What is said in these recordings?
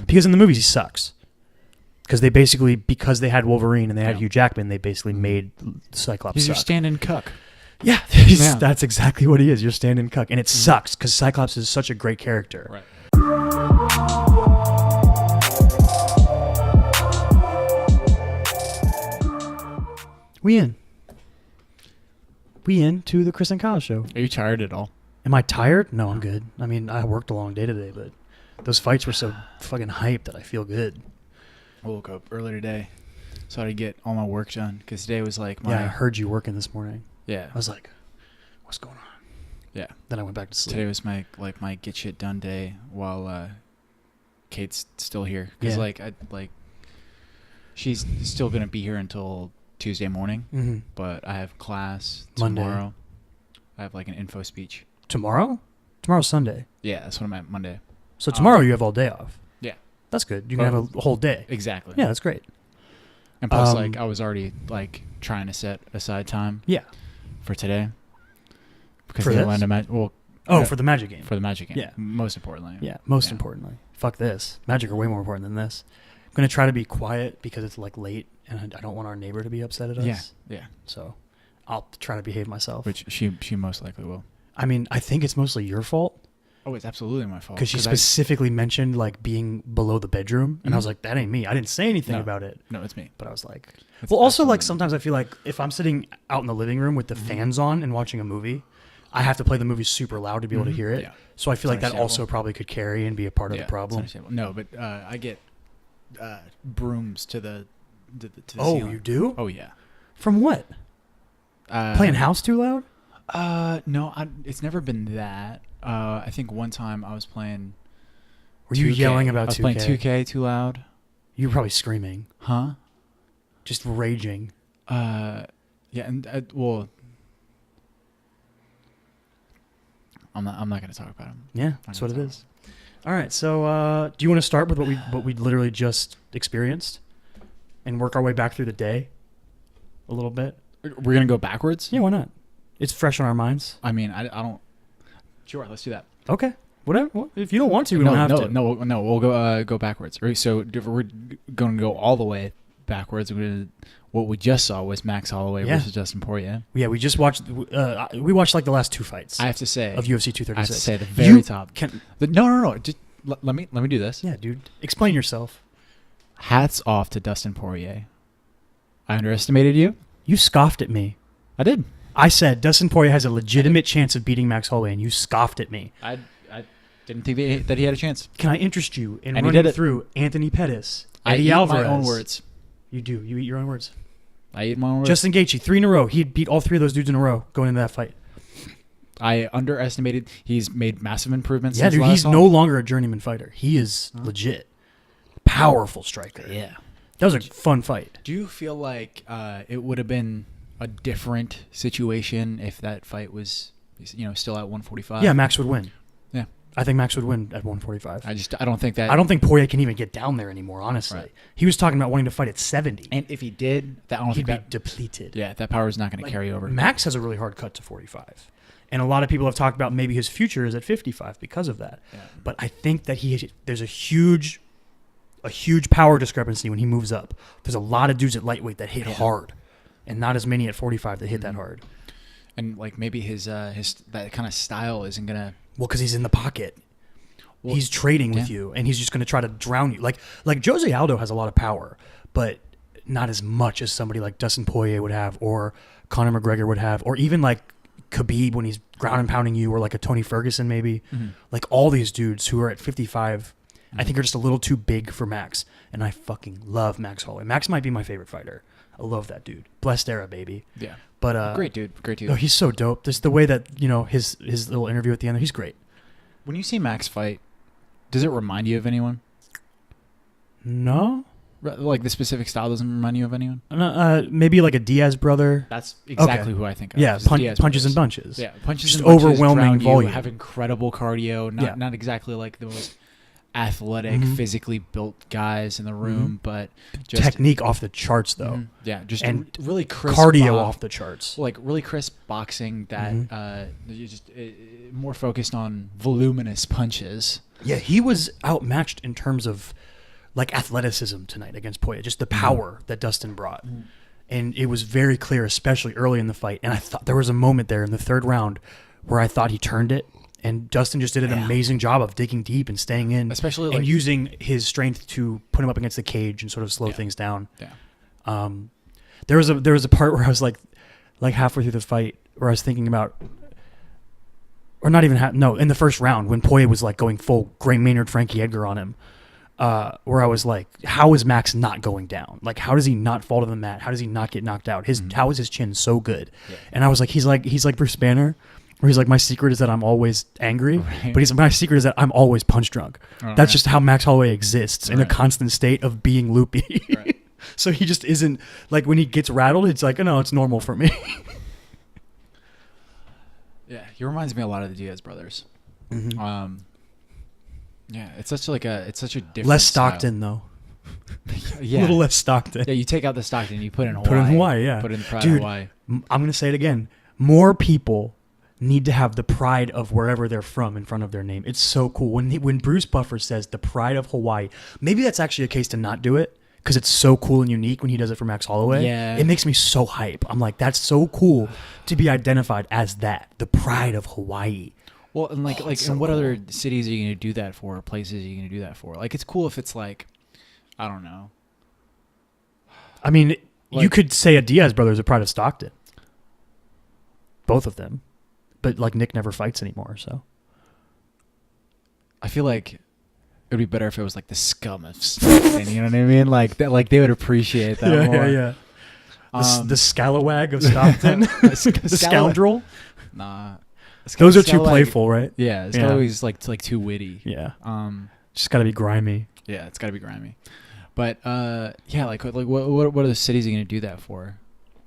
Because in the movies he sucks. Because they had Wolverine and they had Hugh Jackman, they basically made Cyclops He's suck. your stand-in cuck. Yeah, that's exactly what he is. Your stand-in cuck. And it sucks because Cyclops is such a great character. Right. We in to the Chris and Kyle show. Are you tired at all? Am I tired? No, I'm good. I mean, I worked a long day today, but those fights were so fucking hyped that I feel good. I woke up early today, so I had to get all my work done because today was like my... Yeah, I heard you working this morning. Yeah. I was like, what's going on? Yeah. Then I went back to sleep. Today was my get shit done day while Kate's still here. Because she's still going to be here until Tuesday morning, Mm-hmm. but I have class Monday. tomorrow. I have like an info speech. Tomorrow? Tomorrow's Sunday. Yeah, that's what I'm at, Monday. So tomorrow you have all day off. Yeah. That's good. You can have a whole day. Exactly. Yeah, that's great. And plus, I was already trying to set aside time. Yeah. For today. Because for they this? wanted for the Magic game. For the Magic game. Yeah. Most importantly. Yeah, most importantly. Fuck this. Magic are way more important than this. I'm going to try to be quiet because it's late and I don't want our neighbor to be upset at us. Yeah. Yeah. So I'll try to behave myself. Which she most likely will. I mean, I think it's mostly your fault. Oh, it's absolutely my fault. Because she specifically mentioned being below the bedroom, and I was like, "That ain't me. I didn't say anything about it." No, it's me. But I was like, It's well, also sometimes I feel like if I'm sitting out in the living room with the fans on and watching a movie, I have to play the movie super loud to be able to hear it. Yeah. So I feel like that also probably could carry and be a part of the problem. No, but I get brooms to the ceiling. You do? Oh yeah. From what? Playing house too loud? No, it's never been that. I think one time I was playing. Were you 2K. yelling about 2K? I was playing 2K too loud. You were probably screaming. Huh? Just raging. Yeah, and I'm not going to talk about him. Yeah, that's what it is. All right, so do you want to start with what we literally just experienced, and work our way back through the day, a little bit? We're gonna go backwards. Yeah, why not? It's fresh on our minds. I mean, I don't. Sure, let's do that. Okay, whatever. Well, if you don't want to, we don't have to. No, we'll go backwards. So we're going to go all the way backwards. What we just saw was Max Holloway versus Dustin Poirier. Yeah, we just watched. We watched the last two fights. I have to say of UFC 236. I have to say the very top. No. Just let me do this. Yeah, dude. Explain yourself. Hats off to Dustin Poirier. I underestimated you. You scoffed at me. I did. I said Dustin Poirier has a legitimate chance of beating Max Holloway, and you scoffed at me. I didn't think that he had a chance. Can I interest you in running through Anthony Pettis, Eddie Alvarez? I eat my own words. You do. You eat your own words. I eat my own words. Justin Gaethje, 3 in a row. He'd beat all 3 of those dudes in a row going into that fight. I underestimated. He's made massive improvements. Yeah, dude. He's no longer a journeyman fighter. He is legit. Powerful striker. Yeah. That was a fun fight. Do you feel like it would have been a different situation if that fight was, still at 145? Yeah, Max would win. Yeah. I think Max would win at 145. I don't think that. I don't think Poirier can even get down there anymore, honestly. Right. He was talking about wanting to fight at 70. And if he did, he'd be depleted. Yeah, that power is not going to carry over. Max has a really hard cut to 45. And a lot of people have talked about maybe his future is at 55 because of that. Yeah. But I think that there's a huge power discrepancy when he moves up. There's a lot of dudes at lightweight that hit hard, and not as many at 45 that hit that hard. And maybe his that kind of style isn't gonna. Well, because he's in the pocket. Well, he's trading with you, and he's just going to try to drown you. Like Jose Aldo has a lot of power, but not as much as somebody like Dustin Poirier would have, or Conor McGregor would have, or even like Khabib when he's ground and pounding you, or like a Tony Ferguson maybe. Mm-hmm. Like all these dudes who are at 55, I think are just a little too big for Max, and I fucking love Max Holloway. Max might be my favorite fighter. I love that dude. Blessed era, baby. Yeah. But great dude. No, he's so dope. Just the way that his little interview at the end, he's great. When you see Max fight, does it remind you of anyone? No. Like the specific style doesn't remind you of anyone? Maybe like a Diaz brother. That's exactly who I think of. Yeah, punches and bunches. Yeah, punches just and bunches. Overwhelming volume. Have incredible cardio. Not exactly like the most athletic, physically built guys in the room, but just technique off the charts though. Yeah, just and really crisp cardio off the charts. Like really crisp boxing that just more focused on voluminous punches. Yeah, he was outmatched in terms of like athleticism tonight against Poirier, just the power that Dustin brought. And it was very clear, especially early in the fight. And I thought there was a moment there in the third round where I thought he turned it, and Dustin just did an amazing job of digging deep and staying in, especially and using his strength to put him up against the cage and sort of slow things down. Yeah. There was a part where I was like halfway through the fight where I was thinking about, or not even in the first round when Poirier was like going full Gray Maynard, Frankie Edgar on him. Where I was like, how is Max not going down? Like, how does he not fall to the mat? How does he not get knocked out? How is his chin so good? Yeah. And I was like, he's like Bruce Banner, where he's like, my secret is that I'm always angry, but my secret is that I'm always punch drunk. That's just how Max Holloway exists in a constant state of being loopy. So he just isn't like, when he gets rattled, it's like, oh, no, it's normal for me. Yeah, he reminds me a lot of the Diaz brothers. Yeah, it's such a different less Stockton style. Though. Yeah, a little less Stockton. Yeah, you take out the Stockton, you put in Hawaii. Put in Hawaii, yeah. Put in the pride of Hawaii. I'm gonna say it again. More people need to have the pride of wherever they're from in front of their name. It's so cool when Bruce Buffer says the pride of Hawaii. Maybe that's actually a case to not do it because it's so cool and unique when he does it for Max Holloway. Yeah, it makes me so hype. I'm like, that's so cool to be identified as that, the pride of Hawaii. Well, and and what other cities are you going to do that for? Or places are you going to do that for? Like, it's cool if it's like, I don't know. I mean, you could say a Diaz brother is a pride of Stockton. Both of them. But, like, Nick never fights anymore, so. I feel like it would be better if it was, like, the scum of Stockton, you know what I mean? Like, that, like they would appreciate that more. Yeah. The scalawag of Stockton? The scoundrel? Nah. Those are too playful, right? Yeah, it's always like too witty. Yeah. Just got to be grimy. Yeah, it's got to be grimy. But yeah, like what are the cities you going to do that for?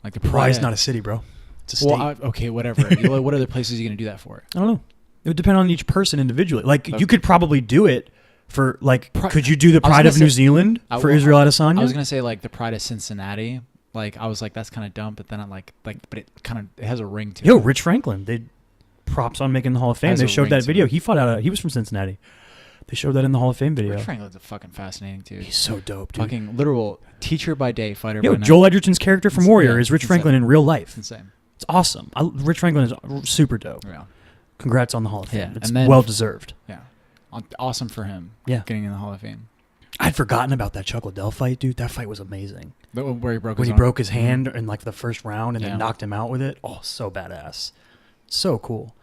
Like the Hawaii's not a city, bro. It's a state. Well, okay, whatever. What other places are you going to do that for? I don't know. It would depend on each person individually. Like you could probably do it for like. Could you do the Pride of New Zealand for Israel Adesanya? I was going to say like the Pride of Cincinnati. Like I was like that's kind of dumb, but then I but it has a ring to it. Yo, Rich Franklin. They props on making the Hall of Fame. They showed that video. He fought out. He was from Cincinnati. They showed that in the Hall of Fame video. Rich Franklin's a fucking fascinating dude. He's so dope, dude. Fucking literal teacher by day, fighter by night. Joel Edgerton's character from Warrior is Rich Franklin in real life. It's insane. It's awesome. Rich Franklin is super dope. Yeah. Congrats on the Hall of Fame. It's well deserved. Yeah. Awesome for him. Yeah. Getting in the Hall of Fame. I'd forgotten about that Chuck Liddell fight, dude. That fight was amazing. Where he broke his hand in like the first round and then knocked him out with it. Oh, so badass. So cool.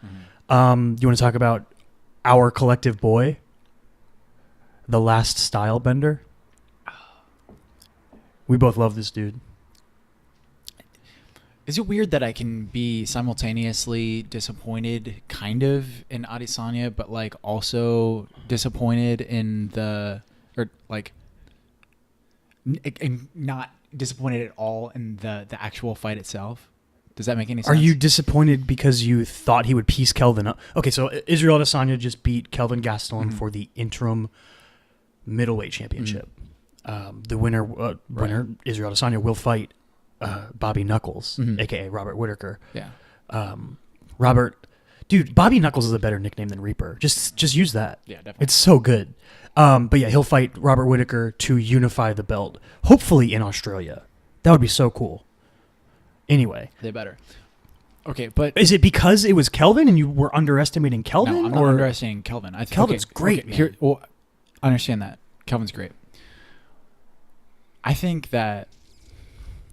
You want to talk about our collective boy, the last style bender? We both love this dude. Is it weird that I can be simultaneously disappointed kind of in Adesanya, but like also disappointed in and not disappointed at all in the actual fight itself? Does that make any sense? Are you disappointed because you thought he would piece Kelvin up? Okay, so Israel Adesanya just beat Kelvin Gastelum for the interim middleweight championship. The winner, Israel Adesanya, will fight Bobby Knuckles, a.k.a. Robert Whittaker. Yeah. Dude, Bobby Knuckles is a better nickname than Reaper. Just use that. Yeah, definitely. It's so good. But yeah, he'll fight Robert Whittaker to unify the belt, hopefully in Australia. That would be so cool. Anyway. They better. Okay, but... Is it because it was Kelvin and you were underestimating Kelvin? No, I'm not underestimating Kelvin. Kelvin's great, man. I understand that. Kelvin's great. I think that...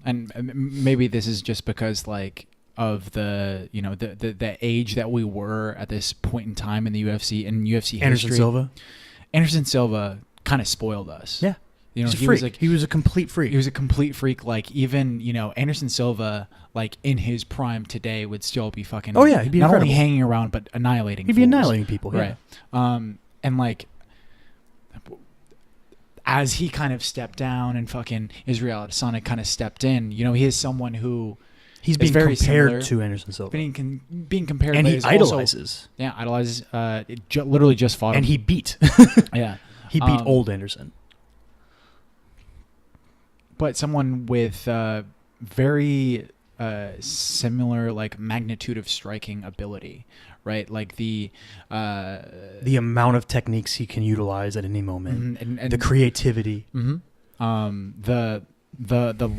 And maybe this is just because, like, of the age that we were at this point in time in the UFC and UFC history. Anderson Silva kind of spoiled us. Yeah. He was a complete freak. He was a complete freak. Like, even, Anderson Silva, like, in his prime today would still be fucking... Oh, yeah. He'd be not incredible. only hanging around, but annihilating He'd be annihilating people, yeah. Right. And, like, as he kind of stepped down and fucking Israel Adesanya kind of stepped in, he is someone who... He's being very compared similar to Anderson Silva. Being compared, and he idolizes. Idolizes. Literally just fought him. And he beat. Yeah. He beat old Anderson. But someone with very similar, like, magnitude of striking ability, right? Like the amount of techniques he can utilize at any moment, and the creativity, the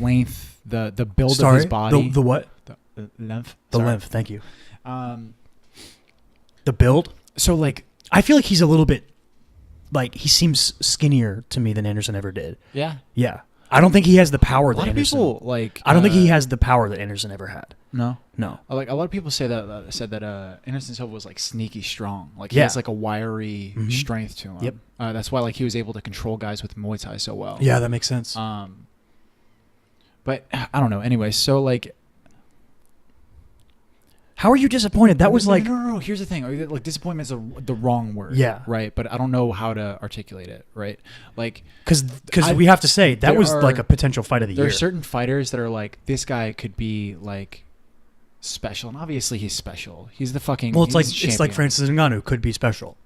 length, the build of his body, the what? The length. The length. Thank you. The build. So like, I feel like he's a little bit, like he seems skinnier to me than Anderson ever did. Yeah. Yeah. I don't think he has the power that a lot Anderson. of people like. I don't think he has the power that Anderson ever had. No. Like a lot of people said that Anderson Silva was like sneaky strong. Like he Yeah. has like a wiry strength to him. Yep. That's why like he was able to control guys with Muay Thai so well. Yeah, that makes sense. But I don't know. Anyway, so like, how are you disappointed? That was like no. Here's the thing. Like disappointment is the wrong word. Yeah. Right. But I don't know how to articulate it. Right. Like because we have to say that was like a potential fight of the year. There are certain fighters that are like, this guy could be like special, and obviously he's special. He's the fucking. Well, it's like Francis Ngannou could be special.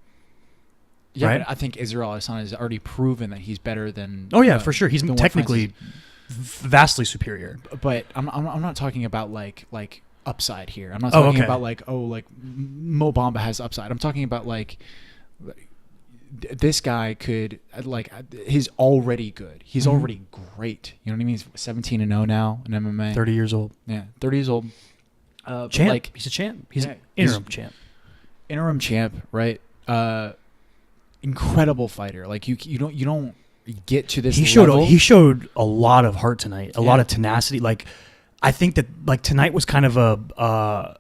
Yeah, right? But I think Israel Adesanya has already proven that he's better than. Oh yeah, for sure. He's technically vastly superior. But I'm not talking about like upside here. I'm not talking about like Mo Bamba has upside. I'm talking about like this guy could like he's already good. He's already great. You know what I mean? He's 17-0 now in MMA. 30 years old. Yeah, 30 years old. Champ. Like, he's a champ. He's an interim champ. Interim champ, right? Incredible fighter. Like you don't get to this level. He showed a lot of heart tonight. A lot of tenacity. Like I think that like tonight was kind of a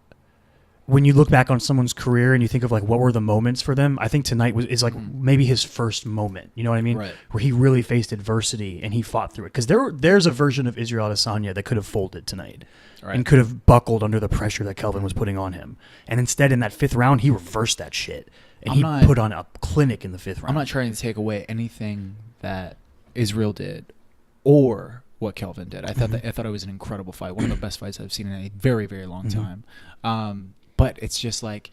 when you look back on someone's career and you think of like what were the moments for them, I think tonight is like maybe his first moment. You know what I mean? Right. Where he really faced adversity and he fought through it. Because there's a version of Israel Adesanya that could have folded tonight. Right. And could have buckled under the pressure that Kelvin was putting on him. And instead, in that fifth round, he reversed that shit. And he put on a clinic in the fifth round. I'm not trying to take away anything that Israel did or what Kelvin did. I thought it was an incredible fight. One of the best fights I've seen in a very, very long time. But it's just like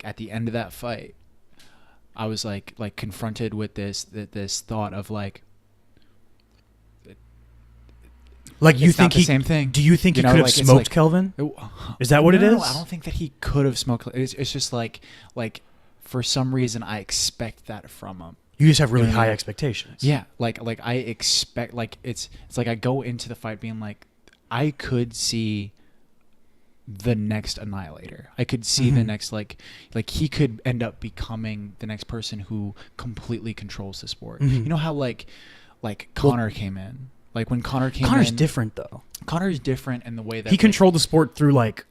at the end of that fight, I was like confronted with this thought of like you think the same thing. Do you think he could have smoked Kelvin? Is that what it is? No, I don't think that he could have smoked. It's just like for some reason I expect that from him. You just have really high expectations. Yeah, like I expect it's like I go into the fight being like I could see the next Annihilator. I could see the next like he could end up becoming the next person who completely controls the sport. You know how like Conor came in. Like when Connor's different though. Connor's different in the way that he controlled the sport through like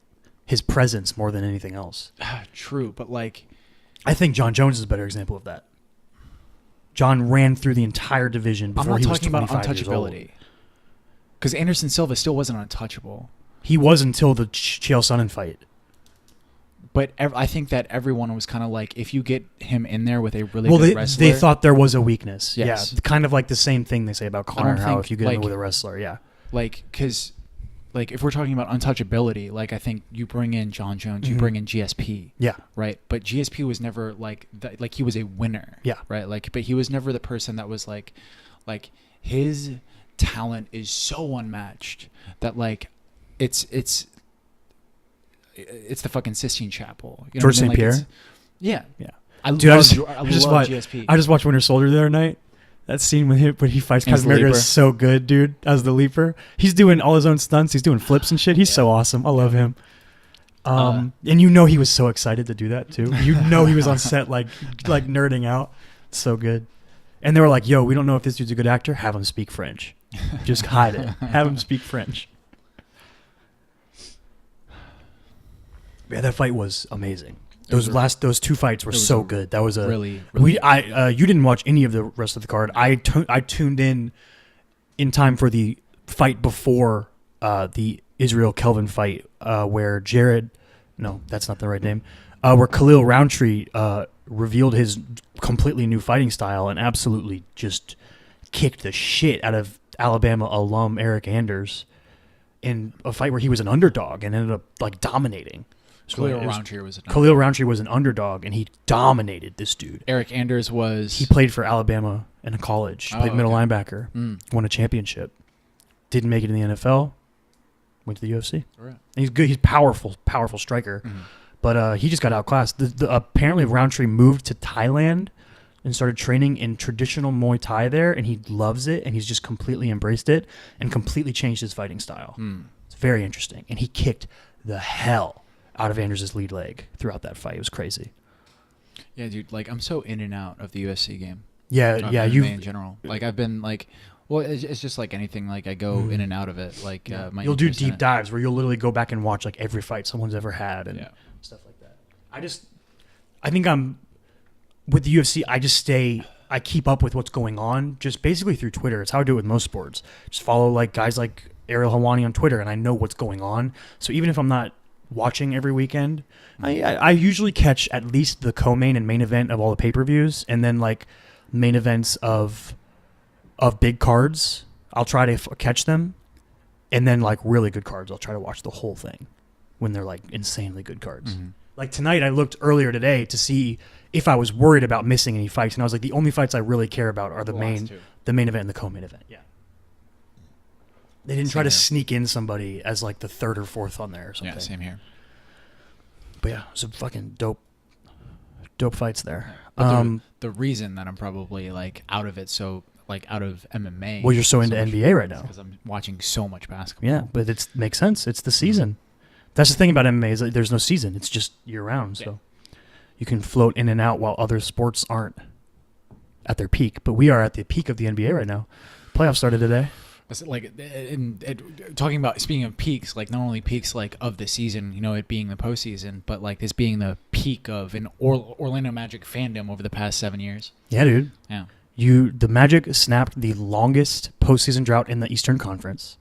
his presence more than anything else. True, but like I think John Jones is a better example of that. John ran through the entire division before he was 25 years old. I'm not talking about untouchability. Because Anderson Silva still wasn't untouchable. He was until the Chael Sonnen fight. But I think that everyone was kind of like, if you get him in there with a really good wrestler. They thought there was a weakness. Yes. Yeah, kind of like the same thing they say about Conor, how if you get him with a wrestler, yeah. Like, because like if we're talking about untouchability, like I think you bring in John Jones, you bring in GSP. Yeah. Right? But GSP was never like he was a winner. Yeah. Right? Like, but he was never the person that was like his talent is so unmatched that like it's the fucking Sistine Chapel. You know George St. Pierre? Yeah. Yeah. I love GSP. I just watched Winter Soldier the other night. That scene with him when he fights Casimiro is so good, dude. As the leaper. He's doing all his own stunts. He's doing flips and shit. He's so awesome. I love him. And you know he was so excited to do that too. You know he was on set like nerding out. So good. And they were like, yo, we don't know if this dude's a good actor. Have him speak French. Just hide it. Have him speak French. Yeah, that fight was amazing. Those two fights were so good. That was a really you didn't watch any of the rest of the card. I tuned in time for the fight before the Israel Kelvin fight where that's not the right name. Where Khalil Roundtree revealed his completely new fighting style and absolutely just kicked the shit out of Alabama alum Eric Anders in a fight where he was an underdog and ended up like dominating. Khalil Roundtree was an underdog, and he dominated this dude. Eric Anders He played for Alabama in college. Played middle linebacker. Won a championship. Didn't make it in the NFL. Went to the UFC. Right. He's good. He's powerful striker. But he just got outclassed. Apparently, Roundtree moved to Thailand and started training in traditional Muay Thai there, and he loves it, and he's just completely embraced it and completely changed his fighting style. It's very interesting. And he kicked the hell out of Anders' lead leg throughout that fight. It was crazy. Yeah, dude. Like, I'm so in and out of the UFC game. Yeah, MMA in general. Like, I've been like, well, it's just like anything. Like, I go in and out of it. Like, you'll do deep dives where you'll literally go back and watch like every fight someone's ever had and stuff like that. I think I'm with the UFC. I keep up with what's going on just basically through Twitter. It's how I do it with most sports. Just follow like guys like Ariel Helwani on Twitter, and I know what's going on. So even if I'm not watching every weekend, I usually catch at least the co-main and main event of all the pay-per-views, and then like main events of big cards. I'll try to catch them, and then like really good cards, I'll try to watch the whole thing when they're like insanely good cards. Like tonight, I looked earlier today to see if I was worried about missing any fights, and I was like, the only fights I really care about are the main event and the co-main event. Yeah. They didn't try to sneak in somebody as like the third or fourth on there or something. Yeah, same here. But yeah, some fucking dope fights there. But the reason that I'm probably like out of it, so like out of MMA. Well, you're so into NBA right now because I'm watching so much basketball. Yeah, but it makes sense. It's the season. That's the thing about MMA is that there's no season. It's just year round. So you can float in and out while other sports aren't at their peak. But we are at the peak of the NBA right now. Playoffs started today. Like, talking about, speaking of peaks, like not only peaks like of the season, you know, it being the postseason, but like this being the peak of an Orlando Magic fandom over the past 7 years. Yeah, dude. Yeah. The Magic snapped the longest postseason drought in the Eastern Conference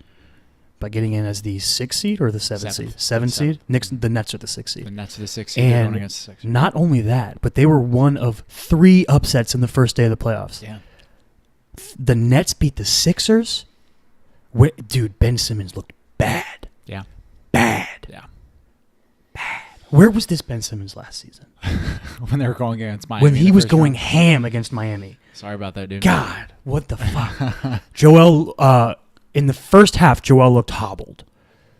by getting in as the 6th seed or the 7th seed? 7th seed? The Nets are the 6th seed. The Nets are the 6th seed. And against the 6th. Not only that, but they were one of 3 upsets in the first day of the playoffs. Yeah. The Nets beat the Sixers. Dude, Ben Simmons looked bad. Yeah. Bad. Yeah. Bad. Where was this Ben Simmons last season? When they were going against Miami. When he was going ham against Miami. Sorry about that, dude. God, what the fuck? Joel, in the first half, Joel looked hobbled.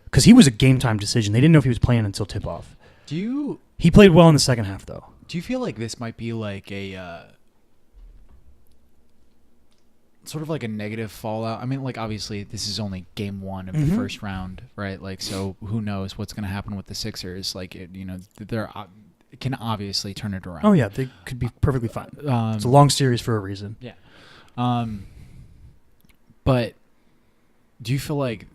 Because he was a game-time decision. They didn't know if he was playing until tip-off. He played well in the second half, though. Do you feel like this might be like a... sort of like a negative fallout? I mean, like, obviously, this is only game 1 of the first round, right? Like, so who knows what's going to happen with the Sixers? Like, it can obviously turn it around. Oh, yeah, they could be perfectly fine. It's a long series for a reason. Yeah. But do you feel like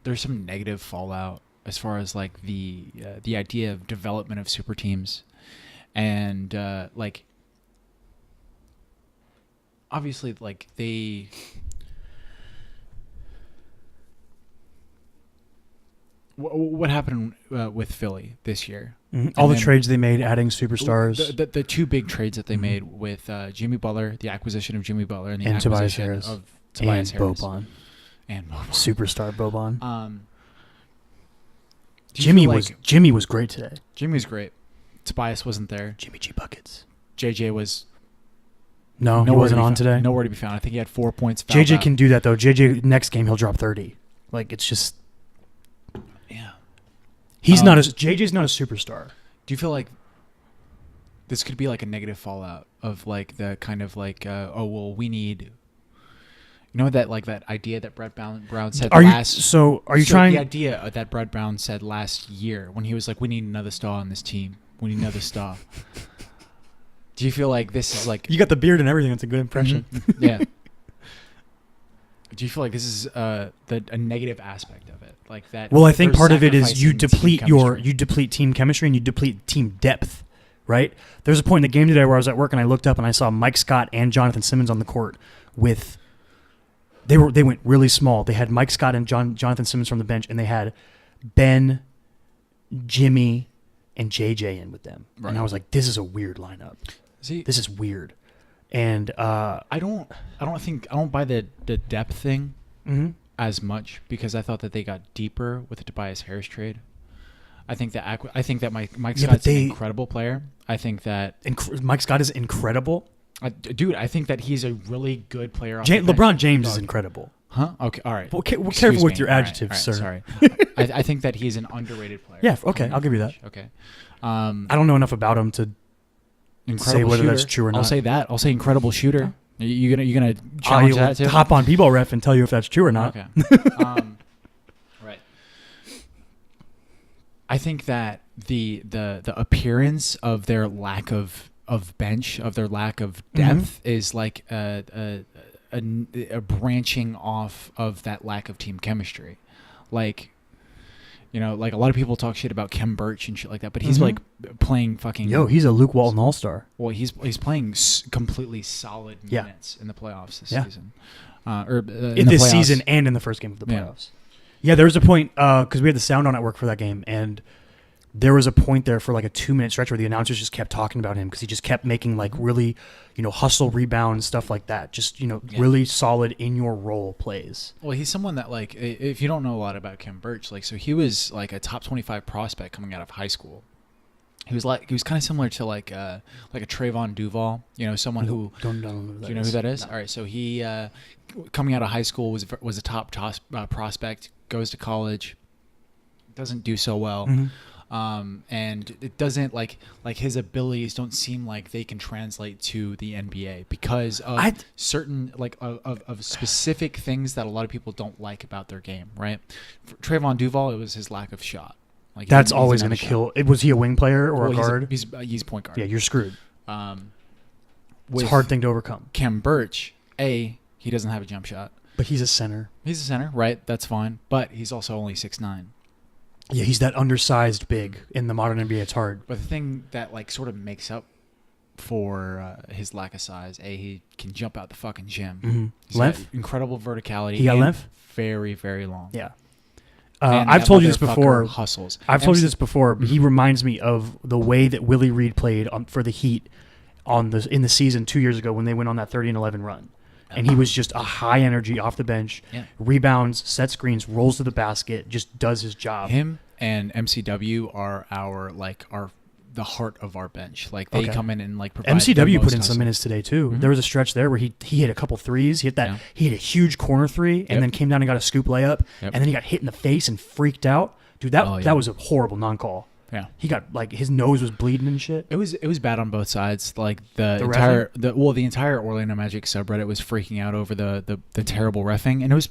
there's some negative fallout as far as, like, the idea of development of super teams and, like, obviously, like, what happened with Philly this year? All the trades they made, adding superstars. The 2 big trades that they made with Jimmy Butler, the acquisition of Jimmy Butler, and the acquisition of Tobias Harris. Boban. And Boban. Superstar Boban. Jimmy was great today. Jimmy was great. Tobias wasn't there. Jimmy G buckets. JJ was... No, he wasn't on today. Nowhere to be found. I think he had 4 points. JJ can do that, though. JJ, next game, he'll drop 30. Like, it's just... Yeah. JJ's not a superstar. Do you feel like this could be like a negative fallout of like the kind of like, we need... You know that, like, that idea that Brett Brown said are you trying... The idea that Brett Brown said last year when he was like, we need another star on this team. We need another star. Do you feel like this is like... You got the beard and everything. That's a good impression. Mm-hmm. Yeah. Do you feel like this is a negative aspect of it? Like that? Well, I think part of it is you deplete team chemistry and you deplete team depth, right? There's a point in the game today where I was at work and I looked up and I saw Mike Scott and Jonathan Simmons on the court with... They went really small. They had Mike Scott and Jonathan Simmons from the bench, and they had Ben, Jimmy, and JJ in with them. Right. And I was like, this is a weird lineup. See, this is weird. And I don't buy the depth thing as much because I thought that they got deeper with the Tobias Harris trade. I think that Mike Scott's an incredible player. I think that Mike Scott is incredible. Dude, I think that he's a really good player. LeBron James is incredible. Huh? Okay. All right. Well, Excuse careful with me. your All right, adjectives, all sir. right, sorry. I think that he's an underrated player. Yeah. Okay. I'll give you that. Okay. I don't know enough about him to Incredible say whether shooter. that's true or not. I'll say that. I'll say incredible shooter. You gonna I challenge will that too? hop on B-ball ref and tell you if that's true or not. Okay. Right. I think that the appearance of their lack of bench, of their lack of depth, is like a branching off of that lack of team chemistry. Like, you know, like a lot of people talk shit about Kem Birch and shit like that, but he's like playing fucking. Yo, he's a Luke Walton All-Star. Well, he's playing completely solid minutes in the playoffs this season, in this season and in the first game of the playoffs. Yeah, there was a point because we had the sound on at work for that game, and there was a point there for like a 2-minute stretch where the announcers just kept talking about him because he just kept making like really, hustle, rebound, stuff like that. Just, really solid in your role plays. Well, he's someone that, like, if you don't know a lot about Kem Birch, like, so he was like a top 25 prospect coming out of high school. He was kind of similar to like a Trayvon Duval, someone who don't know who that do you know who that is? No. All right, so he coming out of high school was a top prospect, goes to college, doesn't do so well. And it doesn't like his abilities don't seem like they can translate to the NBA because of certain of specific things that a lot of people don't like about their game, right? For Trayvon Duval, it was his lack of shot. Like that's always going to kill. Was he a wing player or a guard? He's point guard. Yeah, you're screwed. It's a hard thing to overcome. Kem Birch, he doesn't have a jump shot, but he's a center. He's a center, right? That's fine, but he's also only 6'9". Yeah, he's that undersized big in the modern NBA. It's hard. But the thing that like sort of makes up for his lack of size, he can jump out the fucking gym. He's length, incredible verticality. He got length, very very long. Yeah. I've told you this before. Hustles. I've told you this before. But he reminds me of the way that Willie Reed played for the Heat in the season 2 years ago when they went on that 30-11 run. And he was just a high energy off the bench, rebounds, set screens, rolls to the basket, just does his job. Him and MCW are the heart of our bench. Like they come in and like provide. MCW put in some minutes today too. There was a stretch there where he hit a couple threes. He hit a huge corner three and then came down and got a scoop layup. And then he got hit in the face and freaked out. Dude, that was a horrible non-call. Yeah, he got his nose was bleeding and shit. It was bad on both sides. Like the entire Orlando Magic subreddit was freaking out over the terrible reffing, and it was.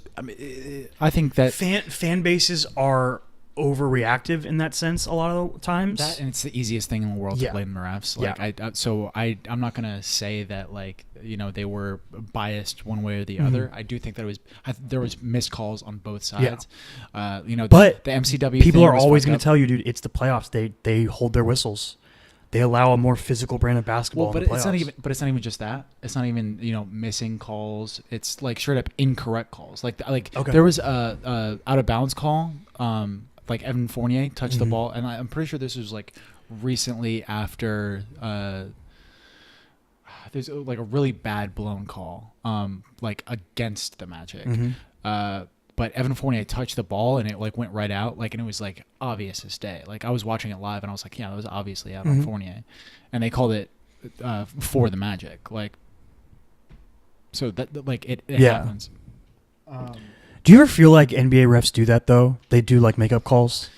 I think that fan bases are overreactive in that sense a lot of the times. That and it's the easiest thing in the world to blame the refs. Like I'm not gonna say that they were biased one way or the other. I do think that there was missed calls on both sides. But the MCW people are always gonna tell you, dude, it's the playoffs. They hold their whistles. They allow a more physical brand of basketball. But in the playoffs. it's not even just that. It's not even missing calls. It's like straight up incorrect calls. There was a out of bounds call. Like Evan Fournier touched the ball, and I'm pretty sure this was like recently after there's like a really bad blown call, like against the Magic. But Evan Fournier touched the ball and it like went right out, and it was like obvious as day. Like I was watching it live and I was like, yeah, that was obviously out on Fournier, and they called it for the Magic. So that it happens. Do you ever feel like NBA refs do that though? They do like makeup calls.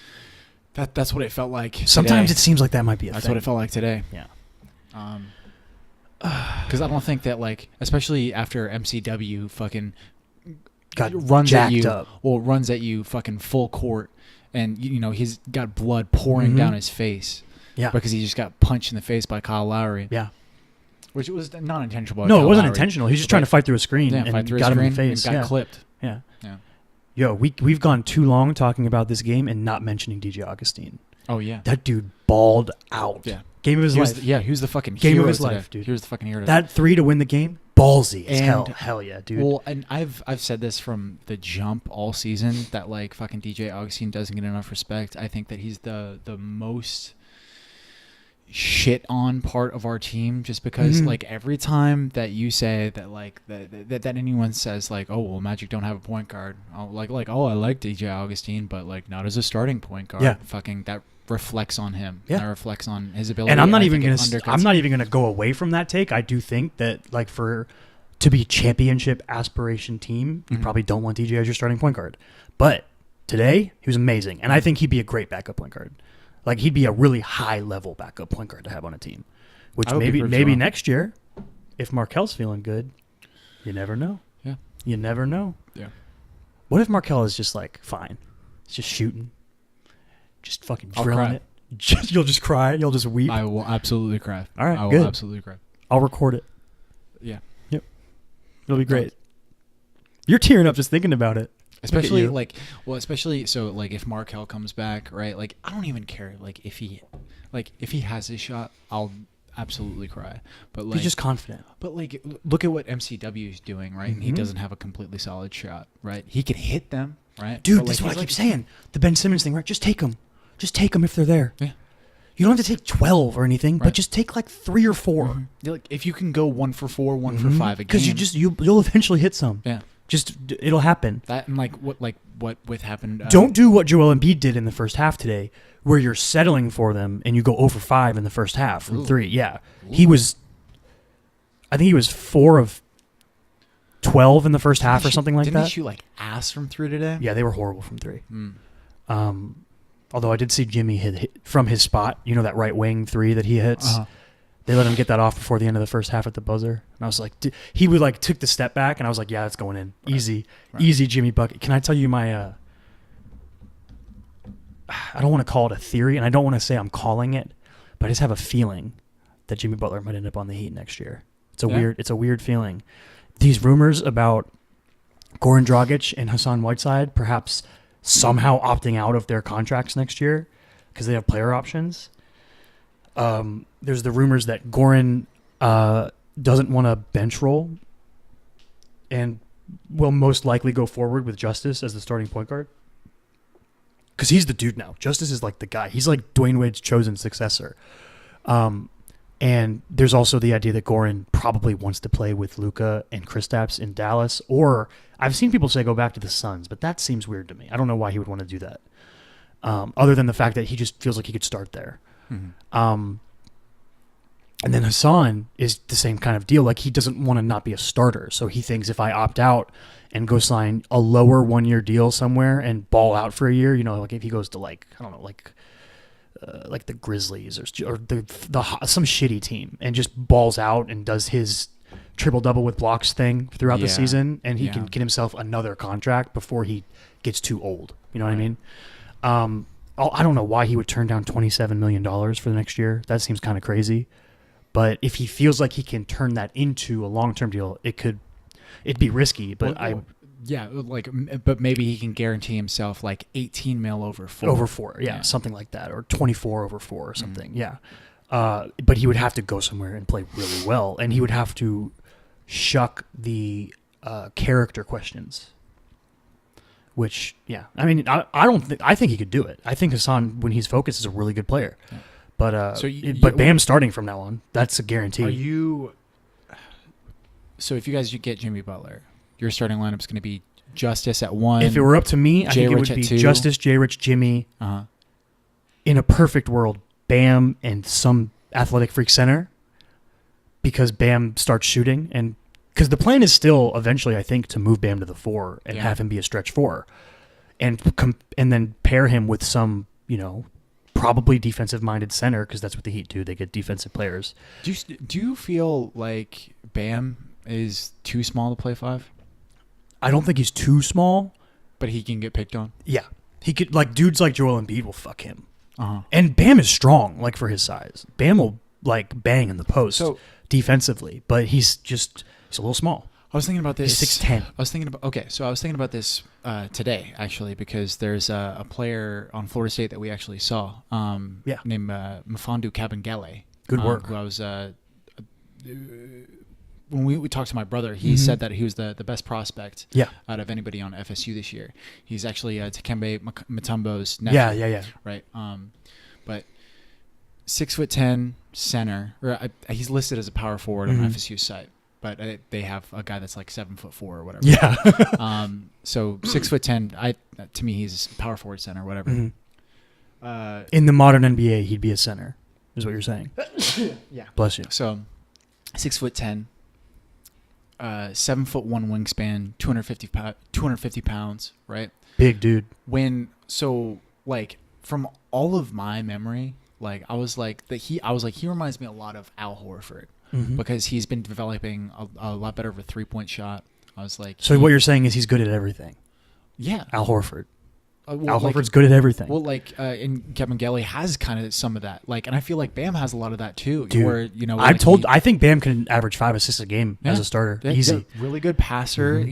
That's what it felt like. Sometimes it seems like that might be a thing. That's what it felt like today. Yeah. Because I don't think that especially after MCW fucking got runs jacked at you, up. Runs at you fucking full court, and he's got blood pouring down his face. Yeah. Because he just got punched in the face by Kyle Lowry. Yeah. Which was not intentional. No, it wasn't intentional. He was just trying to fight through a screen and got him in the face. And got clipped. Yeah. Yeah. Yo, we've gone too long talking about this game and not mentioning DJ Augustine. Oh yeah. That dude balled out. Yeah. Game of his life. He was the fucking game hero of his today. life, dude. He was the fucking hero. That 3 to win the game, ballsy as hell. Hell yeah, dude. Well, and I've said this from the jump all season that fucking DJ Augustine doesn't get enough respect. I think that he's the most shit on part of our team, just because every time that you say that that anyone says oh well, Magic don't have a point guard, I like DJ Augustine, but not as a starting point guard. Yeah. Fucking that reflects on him. Yeah. That reflects on his ability. And I'm not even gonna go away from that take. I do think that for to be championship aspiration team, you probably don't want DJ as your starting point guard. But today, he was amazing. And I think he'd be a great backup point guard. Like, he'd be a really high-level backup point guard to have on a team. Which maybe next year, if Markel's feeling good, you never know. Yeah. You never know. Yeah. What if Markel is just like, fine, it's just shooting, just fucking drilling it? You'll just cry? You'll just weep? I will absolutely cry. All right, I will good. absolutely cry. I'll record it. Yeah. Yep. It'll be great. You're tearing up just thinking about it. Especially if Markel comes back, right? Like, I don't even care. Like, if he has his shot, I'll absolutely cry. But like, he's just confident. But like, look at what MCW is doing, right? And he doesn't have a completely solid shot, right? He can hit them, right? Dude, that's what I keep saying. The Ben Simmons thing, right? Just take them. Just take them if they're there. Yeah. You don't have to take 12 or anything, but just take like 3 or 4. Mm-hmm. Like, if you can go 1 for 4, 1 for 5 a game, because you'll eventually hit some. Yeah. Just it'll happen. That and what with happened. Don't do what Joel Embiid did in the first half today, where you're settling for them and you go 0 for 5 in the first half from 3. Yeah, I think he was 4 of 12 in the first half or something like that. Didn't he shoot like ass from 3 today? Yeah, they were horrible from 3. Although I did see Jimmy hit from his spot. You know that right wing 3 that he hits. They let him get that off before the end of the first half at the buzzer. And I was like, he would like took the step back, and I was like, yeah, that's going in. Right. Easy Jimmy bucket. Can I tell you my, I don't want to call it a theory, and I don't want to say I'm calling it, but I just have a feeling that Jimmy Butler might end up on the Heat next year. It's a weird feeling. These rumors about Goran Dragic and Hassan Whiteside perhaps somehow opting out of their contracts next year because they have player options. There's the rumors that Goran doesn't want a bench role and will most likely go forward with Justice as the starting point guard. Because he's the dude now. Justice is like the guy. He's like Dwayne Wade's chosen successor. And there's also the idea that Goran probably wants to play with Luka and Kristaps in Dallas. Or I've seen people say go back to the Suns, but that seems weird to me. I don't know why he would want to do that. Other than the fact that he just feels like he could start there. Mm-hmm. And then Hassan is the same kind of deal. Like, he doesn't want to not be a starter. So he thinks if I opt out and go sign a lower 1-year deal somewhere and ball out for a year, you know, like if he goes to like, I don't know, like the Grizzlies or the some shitty team and just balls out and does his triple-double with blocks thing throughout the season, and he can get himself another contract before he gets too old. You know what I mean? I don't know why he would turn down $27 million for the next year. That seems kind of crazy. But if he feels like he can turn that into a long-term deal, it'd be risky. But but maybe he can guarantee himself like 18 mil over 4. Over 4, yeah, something like that, or 24 over 4 or something. Yeah. But he would have to go somewhere and play really well, and he would have to shuck the character questions. Which, yeah, I mean, I think he could do it. I think Hassan, when he's focused, is a really good player. Yeah. But but Bam's starting from now on. That's a guarantee. So if you guys get Jimmy Butler, your starting lineup is going to be Justice at 1. If it were up to me, I think it would be 2. Justice, J. Rich, Jimmy. In a perfect world, Bam and some athletic freak center, because Bam starts shooting, and because the plan is still eventually, I think, to move Bam to the 4 and have him be a stretch 4, and then pair him with some, you know, probably defensive-minded center, because that's what the Heat do. They get defensive players. Do you feel like Bam is too small to play 5? I don't think he's too small. But he can get picked on? Yeah. He could, like, dudes like Joel Embiid will fuck him. And Bam is strong, like, for his size. Bam will, like, bang in the post defensively, but he's a little small. I was thinking about this. He's 6'10". I was thinking about this today, actually, because there's a player on Florida State that we actually saw named Mfandu Kabengele. Good work. Who I was when we talked to my brother, he said that he was the best prospect out of anybody on FSU this year. He's actually Dikembe Mutombo's nephew. Yeah. Right. But 6'10" center, or he's listed as a power forward on FSU's site. But they have a guy that's like 7'4" or whatever. Yeah. So 6'10", to me he's power forward center, whatever. In the modern NBA, he'd be a center, is what you're saying. Yeah. Bless you. So 6'10", 7'1" wingspan, 250 pounds, right? Big dude. From all of my memory, I was like he reminds me a lot of Al Horford because he's been developing a lot better of a 3-point shot. I was like, so what you're saying is he's good at everything. Yeah, Al Horford. Al Horford's good at everything. Well, and Kevin Gelly has kind of some of that. And I feel like Bam has a lot of that too. Dude, where I think Bam can average 5 assists a game as a starter. Easy. Really good passer.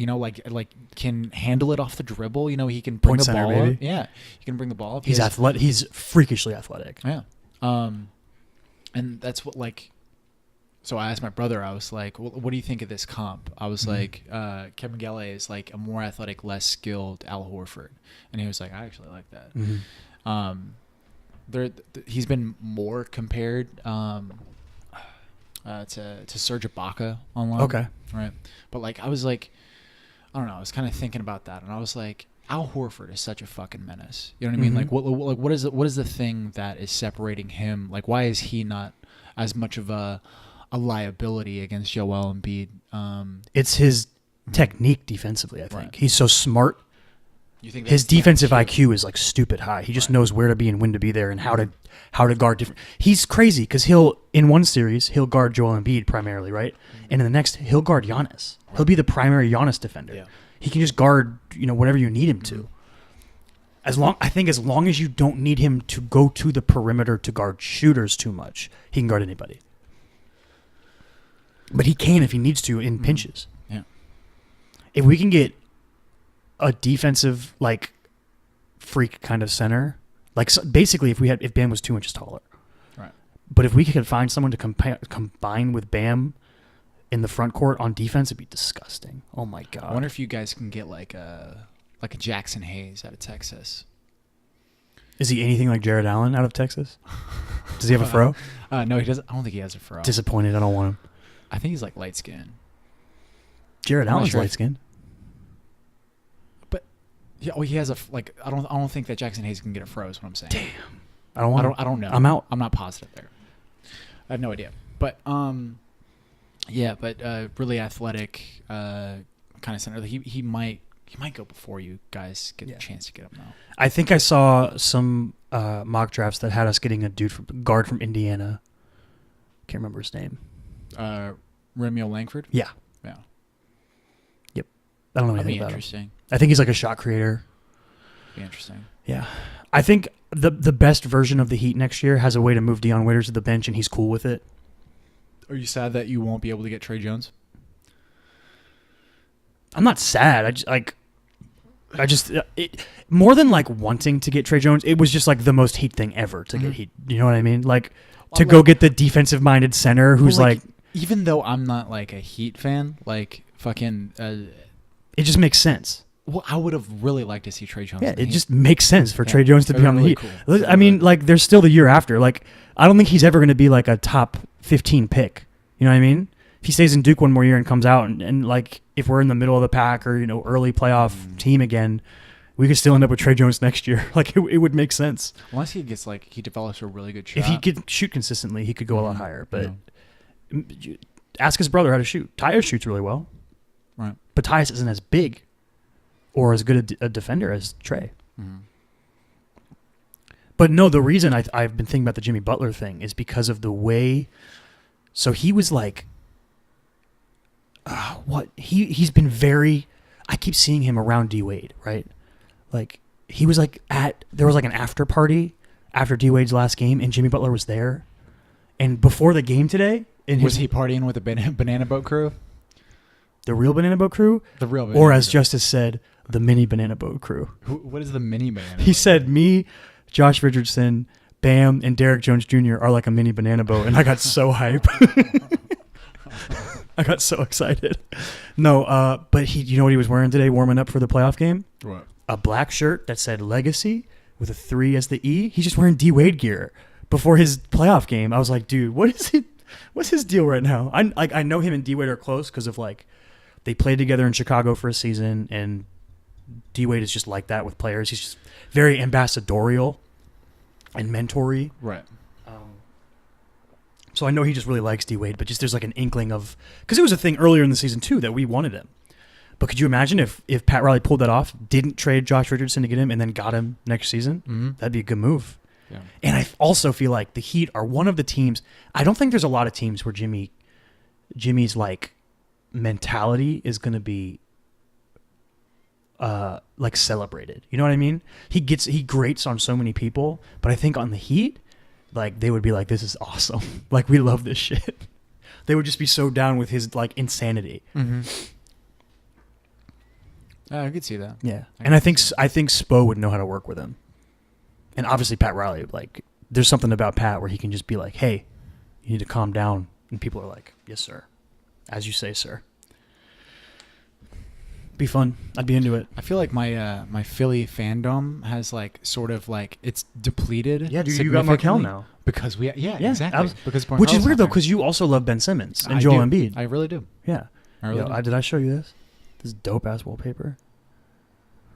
Can handle it off the dribble. He can bring the ball up. Yeah, he can bring the ball up. He's athletic. He's freakishly athletic. Yeah. And that's what So I asked my brother, I was like, well, what do you think of this comp? I was like, Kevin Gelly is like a more athletic, less skilled Al Horford. And he was like, I actually like that. He's been more compared to Serge Ibaka online. Okay. Right. But I was like, I don't know. I was kind of thinking about that. And I was like, Al Horford is such a fucking menace. You know what I mean? What is the thing that is separating him? Why is he not as much of a liability against Joel Embiid? It's his technique defensively, I think. Right. He's so smart. You think his defensive IQ is stupid high. He just knows where to be and when to be there and how to guard different. He's crazy because in one series he'll guard Joel Embiid primarily, right? And in the next he'll guard Giannis. He'll be the primary Giannis defender. Yeah. He can just guard, whatever you need him to. As long as you don't need him to go to the perimeter to guard shooters too much, he can guard anybody. But he can if he needs to in pinches. Yeah. If we can get a defensive freak kind of center, basically if Bam was 2 inches taller. Right. But if we could find someone to combine with Bam in the front court on defense, it'd be disgusting. Oh my god. I wonder if you guys can get a Jackson Hayes out of Texas. Is he anything like Jared Allen out of Texas? Does he have a fro? No, he doesn't. I don't think he has a fro. Disappointed. I don't want him. I think he's light skinned. Jared Allen's light skinned. But yeah, he has I don't think that Jackson Hayes can get a fro. Is what I'm saying. Damn. I don't know. I'm out. I'm not positive there. I have no idea. But really athletic kind of center. He might go before you guys get a chance to get him now. I think I saw some mock drafts that had us getting a guard from Indiana. Can't remember his name. Romeo Langford? Yeah. Yeah. Yep. I don't know anything about interesting. him. I think he's a shot creator. Be interesting. Yeah. I think the best version of the Heat next year has a way to move Dion Waiters to the bench, and he's cool with it. Are you sad that you won't be able to get Trey Jones? I'm not sad. More than wanting to get Trey Jones, it was just the most Heat thing ever to get Heat. You know what I mean? To go get the defensive-minded center who's even though I'm not a Heat fan, fucking... it just makes sense. Well, I would have really liked to see Trey Jones. Yeah, it just makes sense for Trey Jones to be on the really Heat. Cool. I mean, there's still the year after. I don't think he's ever going to be a top 15 pick. You know what I mean? If he stays in Duke one more year and comes out and if we're in the middle of the pack or, early playoff team again, we could still end up with Trey Jones next year. It would make sense. Unless he gets he develops a really good shot. If he could shoot consistently, he could go a lot higher. But ask his brother how to shoot. Tyus shoots really well. Right. But Tyus isn't as big or as good a defender as Trey. Mm-hmm. But no, the reason I've been thinking about the Jimmy Butler thing is because of the way. So he was he's been very. I keep seeing him around D Wade, right? He was there was an after party after D Wade's last game, and Jimmy Butler was there. And before the game today, was he partying with the Banana Boat crew? The real Banana Boat crew? The real Banana Or as crew. Justice said, the mini Banana Boat crew. What is the mini Banana He Boat? said me, Josh Richardson, Bam, and Derek Jones Jr. are like a mini Banana Boat, and I got so hype. I got so excited. No, but you know what he was wearing today warming up for the playoff game? What? A black shirt that said Legacy with a 3 as the E. He's just wearing D Wade gear before his playoff game. I was like, dude, what is it? What's his deal right now? I know him and D Wade are close because of they played together in Chicago for a season, and D Wade is just like that with players. He's just very ambassadorial and mentory. Right. So I know he just really likes D Wade, but just there's like an inkling of, because it was a thing earlier in the season too that we wanted him. But could you imagine if Pat Riley pulled that off, didn't trade Josh Richardson to get him, and then got him next season? Mm-hmm. That'd be a good move. Yeah. And I also feel like the Heat are one of the teams. I don't think there's a lot of teams where Jimmy's like mentality is going to be like celebrated. You know what I mean? He grates on so many people, but I think on the Heat, like they would be like, this is awesome. Like we love this shit. They would just be so down with his like insanity. Mm-hmm. I could see that. Yeah. And I think Spo would know how to work with him. And obviously Pat Riley, like there's something about Pat where he can just be like, hey, you need to calm down. And people are like, yes, sir. As you say, sir. Be fun. I'd be into it. I feel like my Philly fandom has like sort of like it's depleted. Yeah, dude, you got Markel now. Because exactly. Because which is weird though, because you also love Ben Simmons and Joel Embiid. I really do. Yeah. I really do. Did I show you this? This dope ass wallpaper.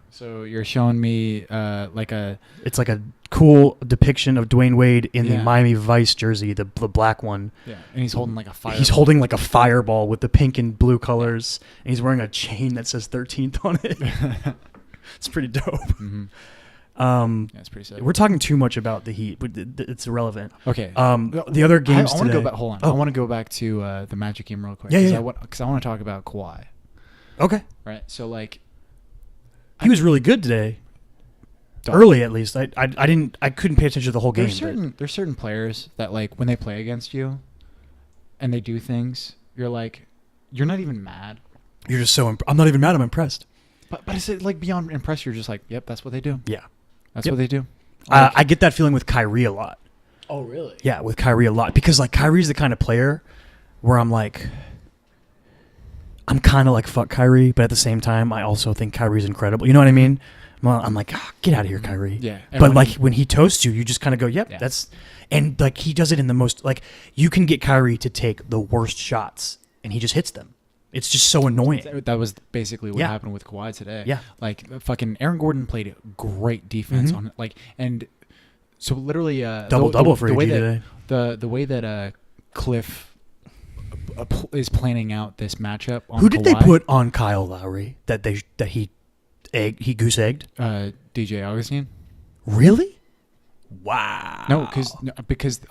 So you're showing me It's like a cool depiction of Dwayne Wade in the Miami Vice jersey, the black one. Yeah, and he's holding like a fireball. He's holding like a fireball with the pink and blue colors, and he's wearing a chain that says 13th on it. It's pretty dope. Mm-hmm. It's pretty sick. We're talking too much about the Heat, but it's irrelevant. Okay. The other games I want to today. go back. Hold on. I want to go back to the Magic game real quick. Yeah. Because I want to talk about Kawhi. Okay. Right. So like. He was really good today. Early, at least. I couldn't pay attention to the whole game. There's certain players that like when they play against you, and they do things, you're like, you're not even mad. You're just so. I'm not even mad. I'm impressed. But is it like beyond impressed? You're just like, yep, that's what they do. Yeah, that's what they do. Like, I get that feeling with Kyrie a lot. Oh really? Yeah, with Kyrie a lot, because like Kyrie's the kind of player where I'm like. I'm kind of like fuck Kyrie, but at the same time, I also think Kyrie's incredible. You know what I mean? Well, I'm like, get out of here, Kyrie. Yeah. But like when he toasts you, you just kind of go, yep, that's, and like he does it in the most, like you can get Kyrie to take the worst shots and he just hits them. It's just so annoying. That was basically what happened with Kawhi today. Yeah. Like fucking Aaron Gordon played great defense on like, and so literally double for AG today. The way that Cliff is planning out this matchup on Who did Kawhi, they put on Kyle Lowry that he goose egged? DJ Augustine. Really? Wow. No, because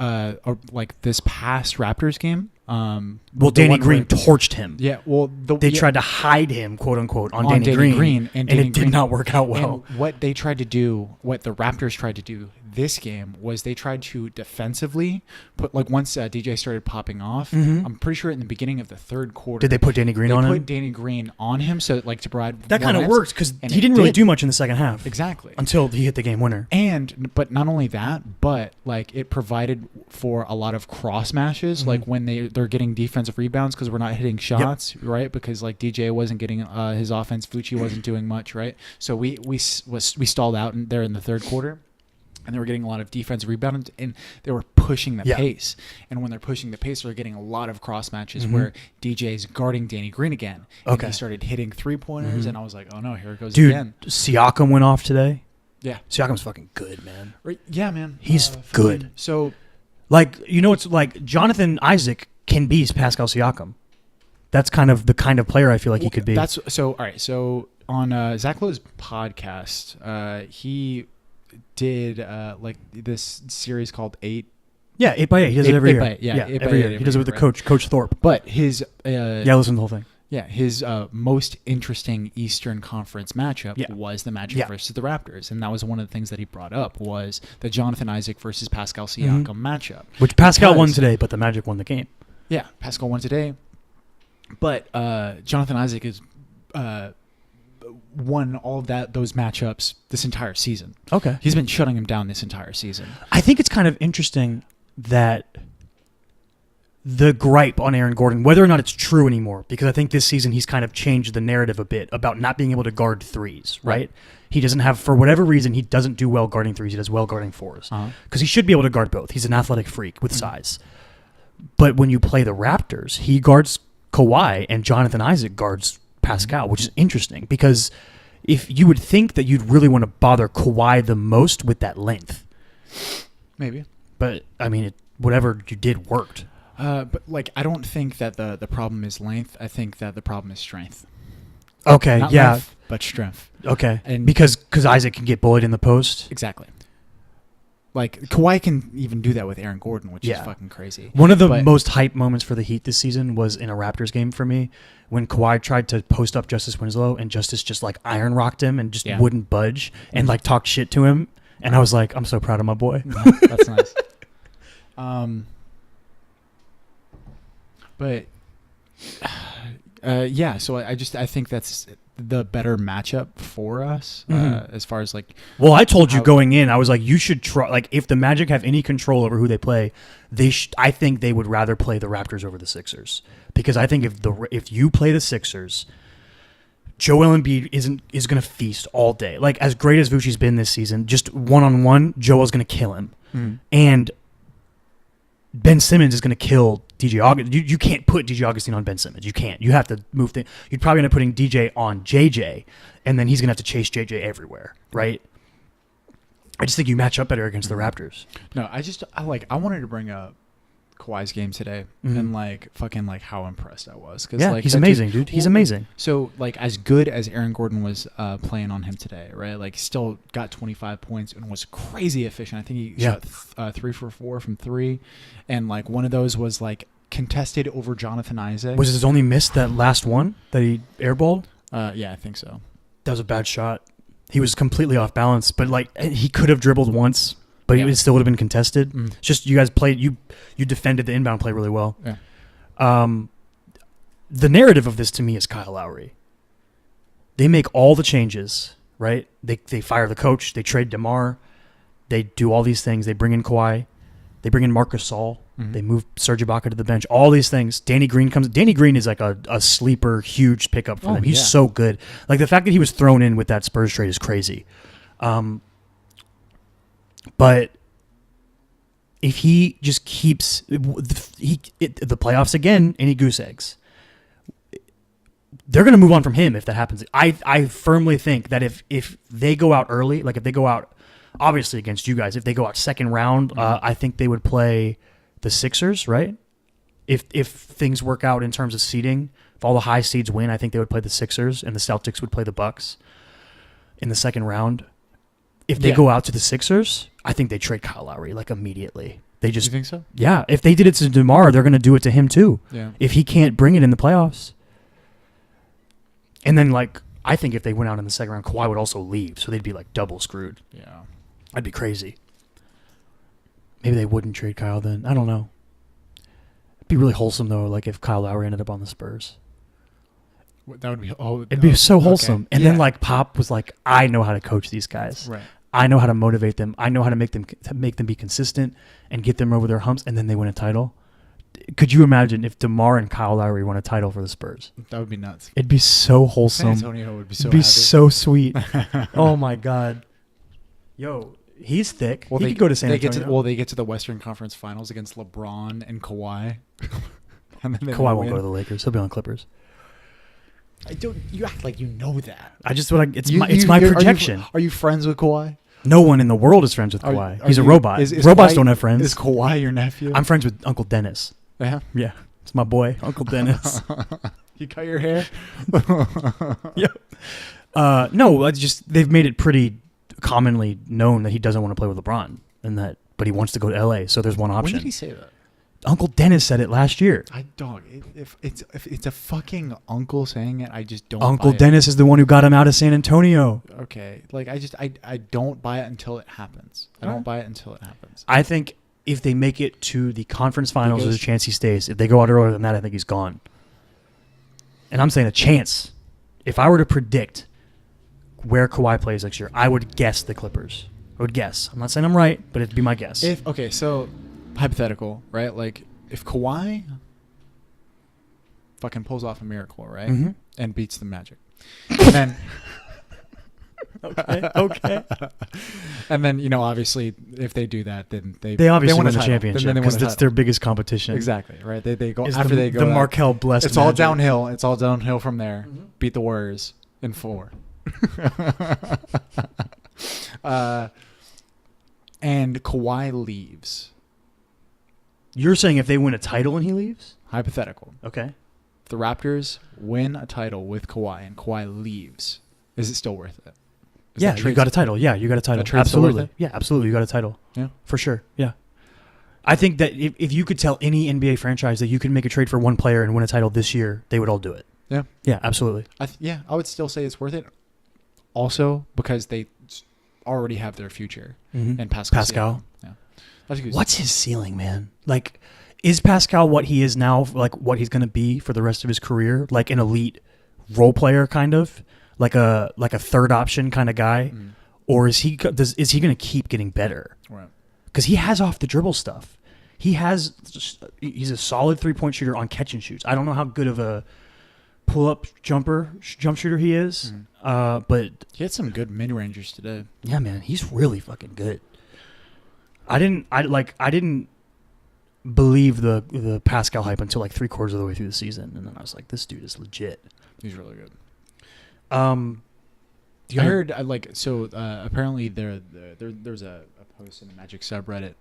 like this past Raptors game. Well, Danny Green torched him. Yeah. Well, they tried to hide him, quote unquote, on Danny Green, and it did not work out well. And what they tried to do, what the Raptors tried to do this game was they tried to defensively put, like once DJ started popping off, I'm pretty sure in the beginning of the third quarter. Did they put Danny Green on him? They put Danny Green on him, so like to provide that kind of worked because he didn't really do much in the second half. Exactly. Until he hit the game winner. But not only that, but like it provided for a lot of cross matches, like when they're getting defensive rebounds because we're not hitting shots, right? Because like DJ wasn't getting his offense, Fucci wasn't doing much, right? So we stalled out there in the third quarter. And they were getting a lot of defensive rebounds, and they were pushing the pace. And when they're pushing the pace, they're getting a lot of cross matches where DJ's guarding Danny Green again. And he started hitting 3-pointers, and I was like, oh no, here it goes again. Dude, Siakam went off today. Yeah. Siakam's fucking good, man. Yeah, man. He's good. So, like, you know, it's like Jonathan Isaac can be Pascal Siakam. That's kind of the kind of player I feel like he could be. All right. So on Zach Lowe's podcast, he did like this series called 8. Yeah, 8x8. He does it every year. 8x8, yeah, 8x8 every year. He does it with the Coach Thorpe. But his listen to the whole thing. Yeah, his most interesting Eastern Conference matchup was the Magic versus the Raptors, and that was one of the things that he brought up was the Jonathan Isaac versus Pascal Siakam matchup. Which Pascal won today, but the Magic won the game. Yeah, Pascal won today, but Jonathan Isaac is won all of those matchups this entire season. Okay. He's been shutting him down this entire season. I think it's kind of interesting that the gripe on Aaron Gordon, whether or not it's true anymore, because I think this season he's kind of changed the narrative a bit about not being able to guard threes, right? He doesn't have, for whatever reason, he doesn't do well guarding threes. He does well guarding fours. Because he should be able to guard both. He's an athletic freak with size. But when you play the Raptors, he guards Kawhi and Jonathan Isaac guards Pascal, which is interesting because if you would think that you'd really want to bother Kawhi the most with that length. Maybe. But, I mean, whatever you did worked. But like, I don't think that the problem is length. I think that the problem is strength. Okay, Not yeah. length, but strength. Okay. And Because Isaac can get bullied in the post. exactly. Like Kawhi can even do that with Aaron Gordon, which is fucking crazy. One of the most hype moments for the Heat this season was in a Raptors game for me when Kawhi tried to post up Justice Winslow and Justice just like iron rocked him and just wouldn't budge and like talked shit to him. And I was like, I'm so proud of my boy. That's nice. But yeah, so I think that's the better matchup for us as far as like. Well, I told you going in, I was like, you should try. Like, if the Magic have any control over who they play, I think they would rather play the Raptors over the Sixers, because I think if you play the Sixers, Joel Embiid is going to feast all day. Like, as great as Vucci's been this season, just one-on-one, Joel's going to kill him, and Ben Simmons is going to kill DJ Augustin. You can't put DJ Augustin on Ben Simmons. You can't. You have to move things. You'd probably end up putting DJ on JJ, and then he's going to have to chase JJ everywhere, right? I just think you match up better against the Raptors. No, I wanted to bring up Kawhi's game today and like fucking like how impressed I was, because like he's amazing, dude. He's amazing. So like, as good as Aaron Gordon was playing on him today, right? Like, still got 25 points and was crazy efficient. I think he shot 3 for 4 from 3, and like one of those was like contested over Jonathan Isaac. Was his only miss that last one that he airballed? Yeah, I think so. That was a bad shot. He was completely off balance, but like he could have dribbled once, but it still would have been contested. It's just you guys played. You defended the inbound play really well. Yeah. The narrative of this to me is Kyle Lowry. They make all the changes, right? They fire the coach. They trade DeMar. They do all these things. They bring in Kawhi. They bring in Marc Gasol. They move Serge Ibaka to the bench. All these things. Danny Green comes. Danny Green is like a sleeper, huge pickup for them. He's so good. Like, the fact that he was thrown in with that Spurs trade is crazy. But if he just keeps the playoffs again, any goose eggs, they're going to move on from him if that happens. I firmly think that if they go out early, like if they go out, obviously against you guys, if they go out second round, I think they would play the Sixers, right? If things work out in terms of seeding, if all the high seeds win, I think they would play the Sixers, and the Celtics would play the Bucks in the second round. If they go out to the Sixers, I think they trade Kyle Lowry like immediately. They just, you think so? Yeah. If they did it to DeMar, they're going to do it to him too. Yeah. If he can't bring it in the playoffs. And then, like, I think if they went out in the second round, Kawhi would also leave, so they'd be like double screwed. Yeah. That'd be crazy. Maybe they wouldn't trade Kyle then. I don't know. It'd be really wholesome though, like if Kyle Lowry ended up on the Spurs. That would be it'd be so wholesome. Okay. And then like Pop was like, I know how to coach these guys. Right. I know how to motivate them. I know how to make them be consistent and get them over their humps, and then they win a title. Could you imagine if DeMar and Kyle Lowry won a title for the Spurs? That would be nuts. It'd be so wholesome. San Antonio would be so It'd be happy. so sweet. Oh my God. Yo, he's thick. Well, he could go to San Antonio. They get to the Western Conference Finals against LeBron and Kawhi. And then Kawhi won't go to the Lakers. He'll be on Clippers. You act like you know that. It's my projection. Are you friends with Kawhi? No one in the world is friends with Kawhi. He's a robot. Robots don't have friends. Is Kawhi your nephew? I'm friends with Uncle Dennis. Yeah? Yeah. It's my boy, Uncle Dennis. You cut your hair? Yep. No, they've made it pretty commonly known that he doesn't want to play with LeBron, but he wants to go to LA, so there's one option. When did he say that? Uncle Dennis said it last year. If it's a fucking uncle saying it, I just don't. Uncle Dennis is the one who got him out of San Antonio. Okay, like I don't buy it until it happens. I don't buy it until it happens. I think if they make it to the conference finals, there's a chance he stays. If they go out earlier than that, I think he's gone. And I'm saying a chance. If I were to predict where Kawhi plays next year, I would guess the Clippers. I would guess. I'm not saying I'm right, but it'd be my guess. So hypothetical, right? Like if Kawhi fucking pulls off a miracle, right, and beats the Magic, and then okay. And then obviously if they do that, then they obviously win the championship because that's their biggest competition. Exactly, right? They go the Markel blessed. It's all downhill. It's all downhill from there. Beat the Warriors in 4. And Kawhi leaves. You're saying if they win a title and he leaves? Hypothetical. Okay. If the Raptors win a title with Kawhi and Kawhi leaves, is it still worth it? Yeah, you got a title. Yeah, you got a title. That trade's still worth Absolutely. it? Yeah, absolutely. You got a title. Yeah. For sure. Yeah. I think that if you could tell any NBA franchise that you could make a trade for one player and win a title this year, they would all do it. Yeah. Yeah, absolutely. I would still say it's worth it. Also, because they already have their future Mm-hmm. and Pascal. Pascal. Yeah. That's good. What's his ceiling, man? Like, is Pascal what he is now, like what he's going to be for the rest of his career? Like an elite role player, kind of? Like a third option kind of guy? Mm. Or is he going to keep getting better? Right. Because he has off the dribble stuff. He's a solid 3-point shooter on catch and shoots. I don't know how good of a pull-up jump shooter he is, but He had some good mid-rangers today. yeah, man, he's really fucking good. I didn't believe the Pascal hype until like 3/4 of the way through the season, and then I was like, this dude is legit. He's really good. I I heard apparently there's a post in the Magic subreddit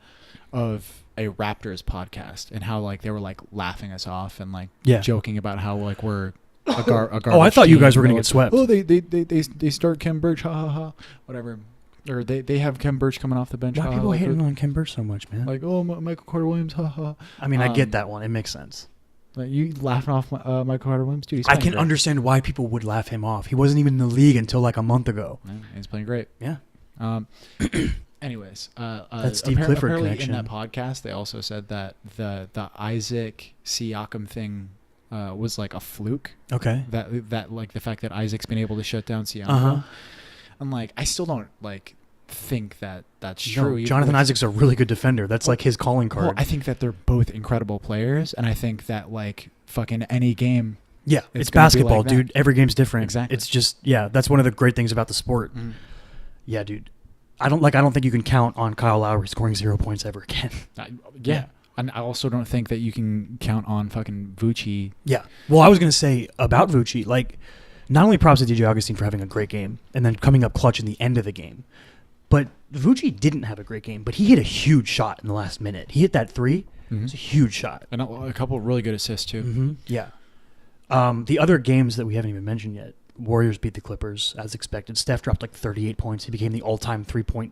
of a Raptors podcast and how like they were like laughing us off and like joking about how like we're a garbage Oh, I thought you guys team. were gonna Like, get swept. Oh, they start Kem Birch, ha ha ha, whatever, or they have Kem Birch coming off the bench. Why ha, are people like, hating on Kem Birch so much, man? like Michael Carter Williams, ha ha. I mean, I get that one. It makes sense. Like you laughing off Michael Carter Williams, dude. He's I playing can great. understand why people would laugh him off. He wasn't even in the league until like a month ago. Yeah, he's playing great. Yeah. Anyways, That Steve Clifford apparently connection. in that podcast, they also said that the Isaac Siakam thing was like a fluke. Okay. That like the fact that Isaac's been able to shut down Siakam. Uh-huh. I'm like, I still don't like think that that's No, true. Jonathan Isaac's a really good defender. That's like his calling card. Well, I think that they're both incredible players, and I think that like fucking any game. Yeah, It's it's gonna be basketball, like that. dude. Every game's different. Exactly. It's just that's one of the great things about the sport. Yeah, dude. I don't think you can count on Kyle Lowry scoring 0 points ever again. Yeah. And I also don't think that you can count on fucking Vucci. Yeah. Well, I was gonna say about Vucci, like, not only props to DJ Augustine for having a great game and then coming up clutch in the end of the game, but Vucci didn't have a great game, but he hit a huge shot in the last minute. He hit that 3. Mm-hmm. It's a huge shot. And a couple of really good assists too. Mm-hmm. Yeah. The other games that we haven't even mentioned yet, Warriors beat the Clippers as expected. Steph dropped like 38 points. He became the all-time 3-point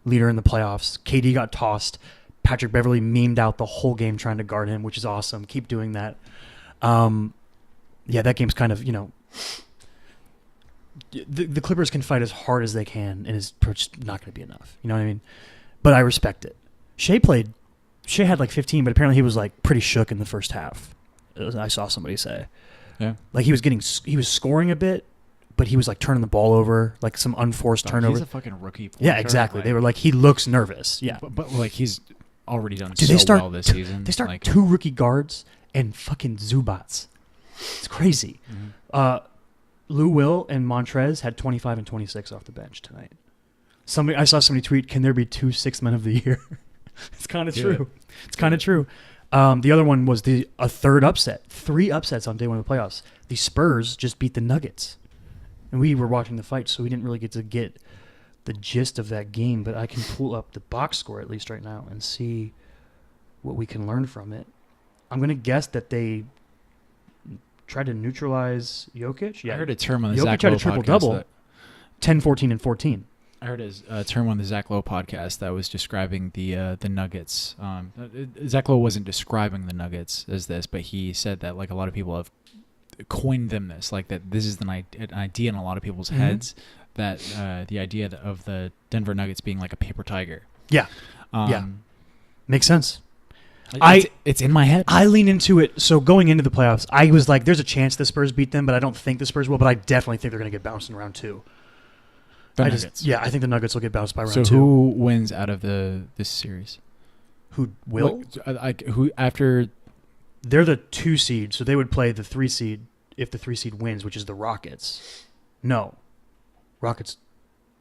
leader in the playoffs. KD got tossed. Patrick Beverly memed out the whole game trying to guard him, which is awesome. Keep doing that. That game's kind of, the Clippers can fight as hard as they can, and it's just not going to be enough. You know what I mean? But I respect it. Shea had like 15, but apparently he was like pretty shook in the first half. I saw somebody say. Yeah. Like he was scoring a bit, but he was like turning the ball over, like some unforced turnover. He's a fucking rookie. Yeah, exactly. They were like, he looks nervous. Yeah. But like he's already done Dude, well this season. They start like, 2 rookie guards and fucking Zubats. It's crazy. Mm-hmm. Lou Will and Montrez had 25 and 26 off the bench tonight. I saw somebody tweet, "Can there be 2 sixth men of the year?" It's kind of true. It's kind of true. The other one was a third upset. 3 upsets on day 1 of the playoffs. The Spurs just beat the Nuggets, and we were watching the fight, so we didn't really get the gist of that game. But I can pull up the box score at least right now and see what we can learn from it. I'm gonna guess that they tried to neutralize Jokic. Yeah, I heard a term on the Jokic Zach had Lowe a triple podcast double. that- 10, 14, and 14. I heard a term on the Zach Lowe podcast that was describing the Nuggets. Zach Lowe wasn't describing the Nuggets as this, but he said that like a lot of people have coined them this, like that this is an idea in a lot of people's heads, that the idea of the Denver Nuggets being like a paper tiger. Yeah, makes sense. It's in my head. I lean into it. So going into the playoffs, I was like, there's a chance the Spurs beat them, but I don't think the Spurs will. But I definitely think they're going to get bounced in round 2. The I Nuggets. I think the Nuggets will get bounced by round So 2. who wins out of this series? Who will? Who after? They're the 2 seed, so they would play the 3 seed if the 3 seed wins, which is the Rockets. No, Rockets.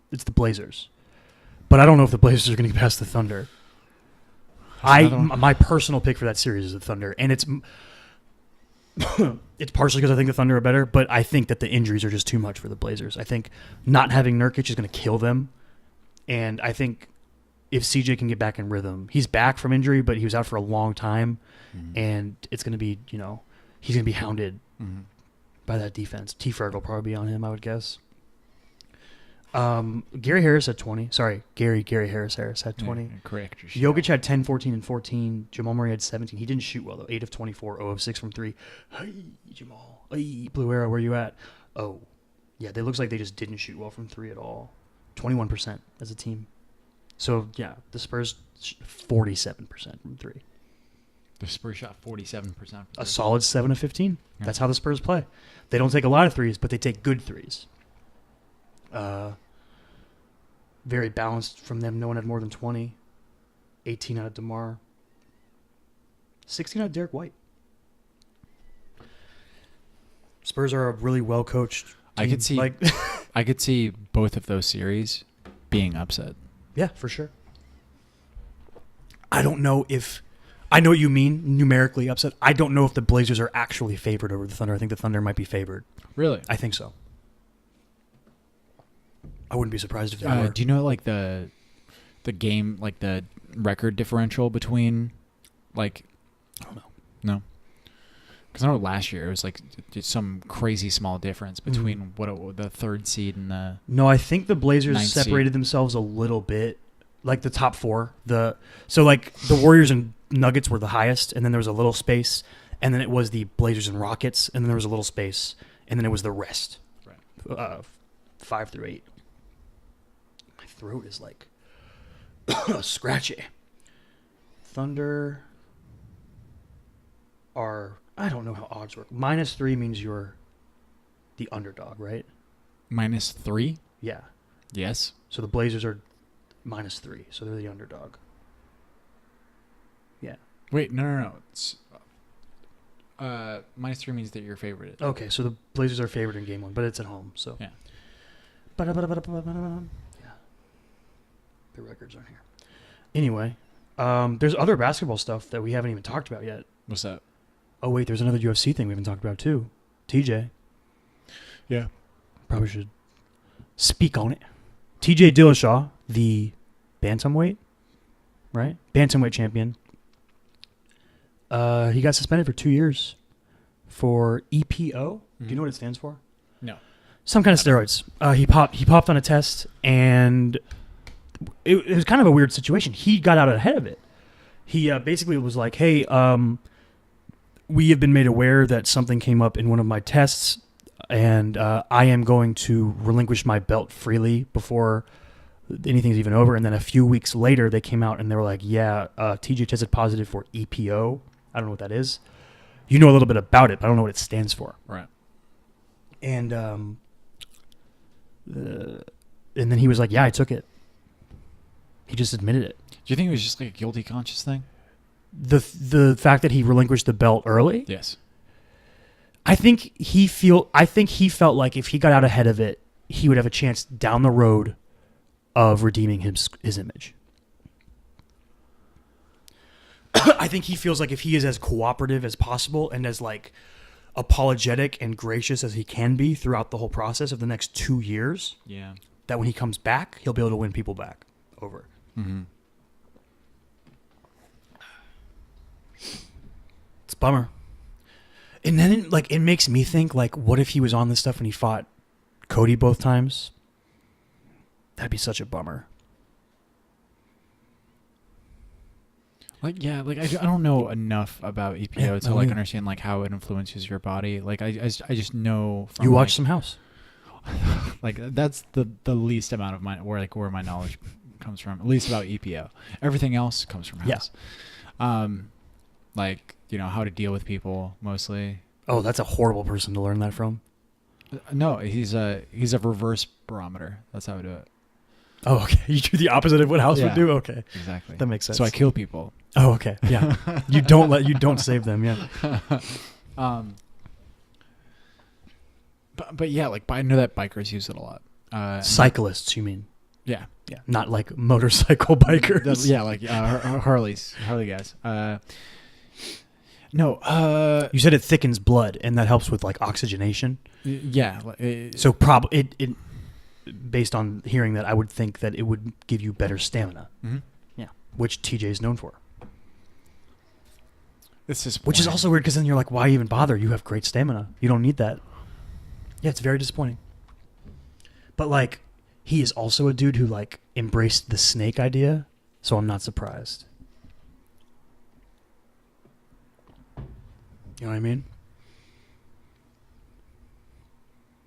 It's the Blazers. But I don't know if the Blazers are going to get past the Thunder. My personal pick for that series is the Thunder, and it's partially because I think the Thunder are better, but I think that the injuries are just too much for the Blazers. I think not having Nurkic is going to kill them, and I think if CJ can get back in rhythm. He's back from injury, but he was out for a long time, and it's going to be, he's going to be hounded by that defense. T. Ferg will probably be on him, I would guess. Gary Harris had 20. Sorry, Gary Harris had 20. Yeah, correct. Jokic had 10, 14, and 14. Jamal Murray had 17. He didn't shoot well, though. 8 of 24, 0 of 6 from 3. Hey, Jamal. Hey, Blue Arrow, where you at? Oh, yeah, it looks like they just didn't shoot well from 3 at all. 21% as a team. So, yeah, the Spurs 47% from 3. The Spurs shot 47%. A solid 7 of 15. Yeah. That's how the Spurs play. They don't take a lot of threes, but they take good threes. Very balanced from them. No one had more than 20. 18 out of DeMar. 16 out of Derek White. Spurs are a really well coached team. I could see both of those series being upset. Yeah, for sure. I don't know if I know what you mean, numerically upset. I don't know if the Blazers are actually favored over the Thunder. I think the Thunder might be favored. Really? I think so. I wouldn't be surprised if they were. Do you know the game, the record differential between I don't know. No. Because I know last year it was just some crazy small difference between the third seed and the No, I think the Blazers separated seed. themselves a little bit, like the top 4. The Warriors and Nuggets were the highest, and then there was a little space, and then it was the Blazers and Rockets, and then there was a little space, and then it was the rest. Right. 5 through 8. My throat is scratchy. Thunder are, I don't know how odds work. -3 means you're the underdog, right? -3? Yeah. Yes. So the Blazers are -3, so they're the underdog. Yeah. Wait, no. It's -3 means that you're favored. Okay, so the Blazers are favored in game 1, but it's at home, so. Yeah. Yeah. The records aren't here. Anyway, there's other basketball stuff that we haven't even talked about yet. What's that? Oh, wait, there's another UFC thing we haven't talked about, too. TJ. Yeah. Probably should speak on it. TJ Dillashaw, the bantamweight, right? Bantamweight champion. He got suspended for 2 years for EPO. Do you know what it stands for? No. Some kind of steroids. He popped on a test, and it was kind of a weird situation. He got out ahead of it. He basically was like, hey, we have been made aware that something came up in one of my tests, and I am going to relinquish my belt freely before anything's even over. And then a few weeks later, they came out and they were like, yeah, TJ tested positive for EPO. I don't know what that is. You know a little bit about it, but I don't know what it stands for. Right. And then he was like, yeah, I took it. He just admitted it. Do you think it was just a guilty conscience thing? The fact that he relinquished the belt early? Yes. I think he felt like if he got out ahead of it, he would have a chance down the road of redeeming his image. I think he feels like if he is as cooperative as possible and as apologetic and gracious as he can be throughout the whole process of the next 2 years, yeah, that when he comes back, he'll be able to win people back over. Mm-hmm. It's a bummer. And then it makes me think, what if he was on this stuff and he fought Cody both times? That'd be such a bummer. I don't know enough about EPO to understand how it influences your body. I just know from you watch some House. That's the least amount of where my knowledge comes from. At least about EPO. Everything else comes from House. Yeah. How to deal with people mostly. Oh, that's a horrible person to learn that from. No, he's a reverse barometer. That's how I do it. Oh, okay. You do the opposite of what House would do. Okay, exactly. That makes sense. So I kill people. Oh, okay. Yeah. you don't save them. Yeah. But yeah, I know that bikers use it a lot. Cyclists, you mean? Yeah. Yeah. Not motorcycle bikers. Harley guys. No. You said it thickens blood, and that helps with oxygenation. Yeah. So it based on hearing that, I would think that it would give you better stamina. Mm-hmm. which TJ is known for. This is Which is also weird because then you're like, why even bother? You have great stamina. You don't need that. Yeah, it's very disappointing. But like, he is also a dude who like embraced the snake idea, so I'm not surprised. You know what I mean?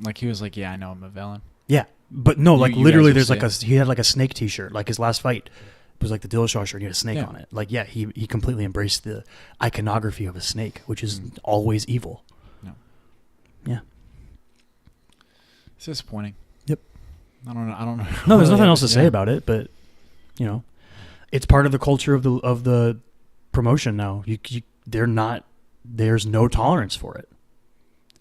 Like he was like, yeah, I know I'm a villain. Yeah, but no, like you literally, guys there's will like he had like a snake T-shirt. Like his last fight was like the Dillashaw shirt. He had a snake Yeah. on it. Like yeah, he completely embraced the iconography of a snake, which is always evil. No. Yeah. It's disappointing. Yep. I don't know. No, there's nothing else to say about it, but you know, it's part of the culture of the promotion now. They're not. There's no tolerance for it.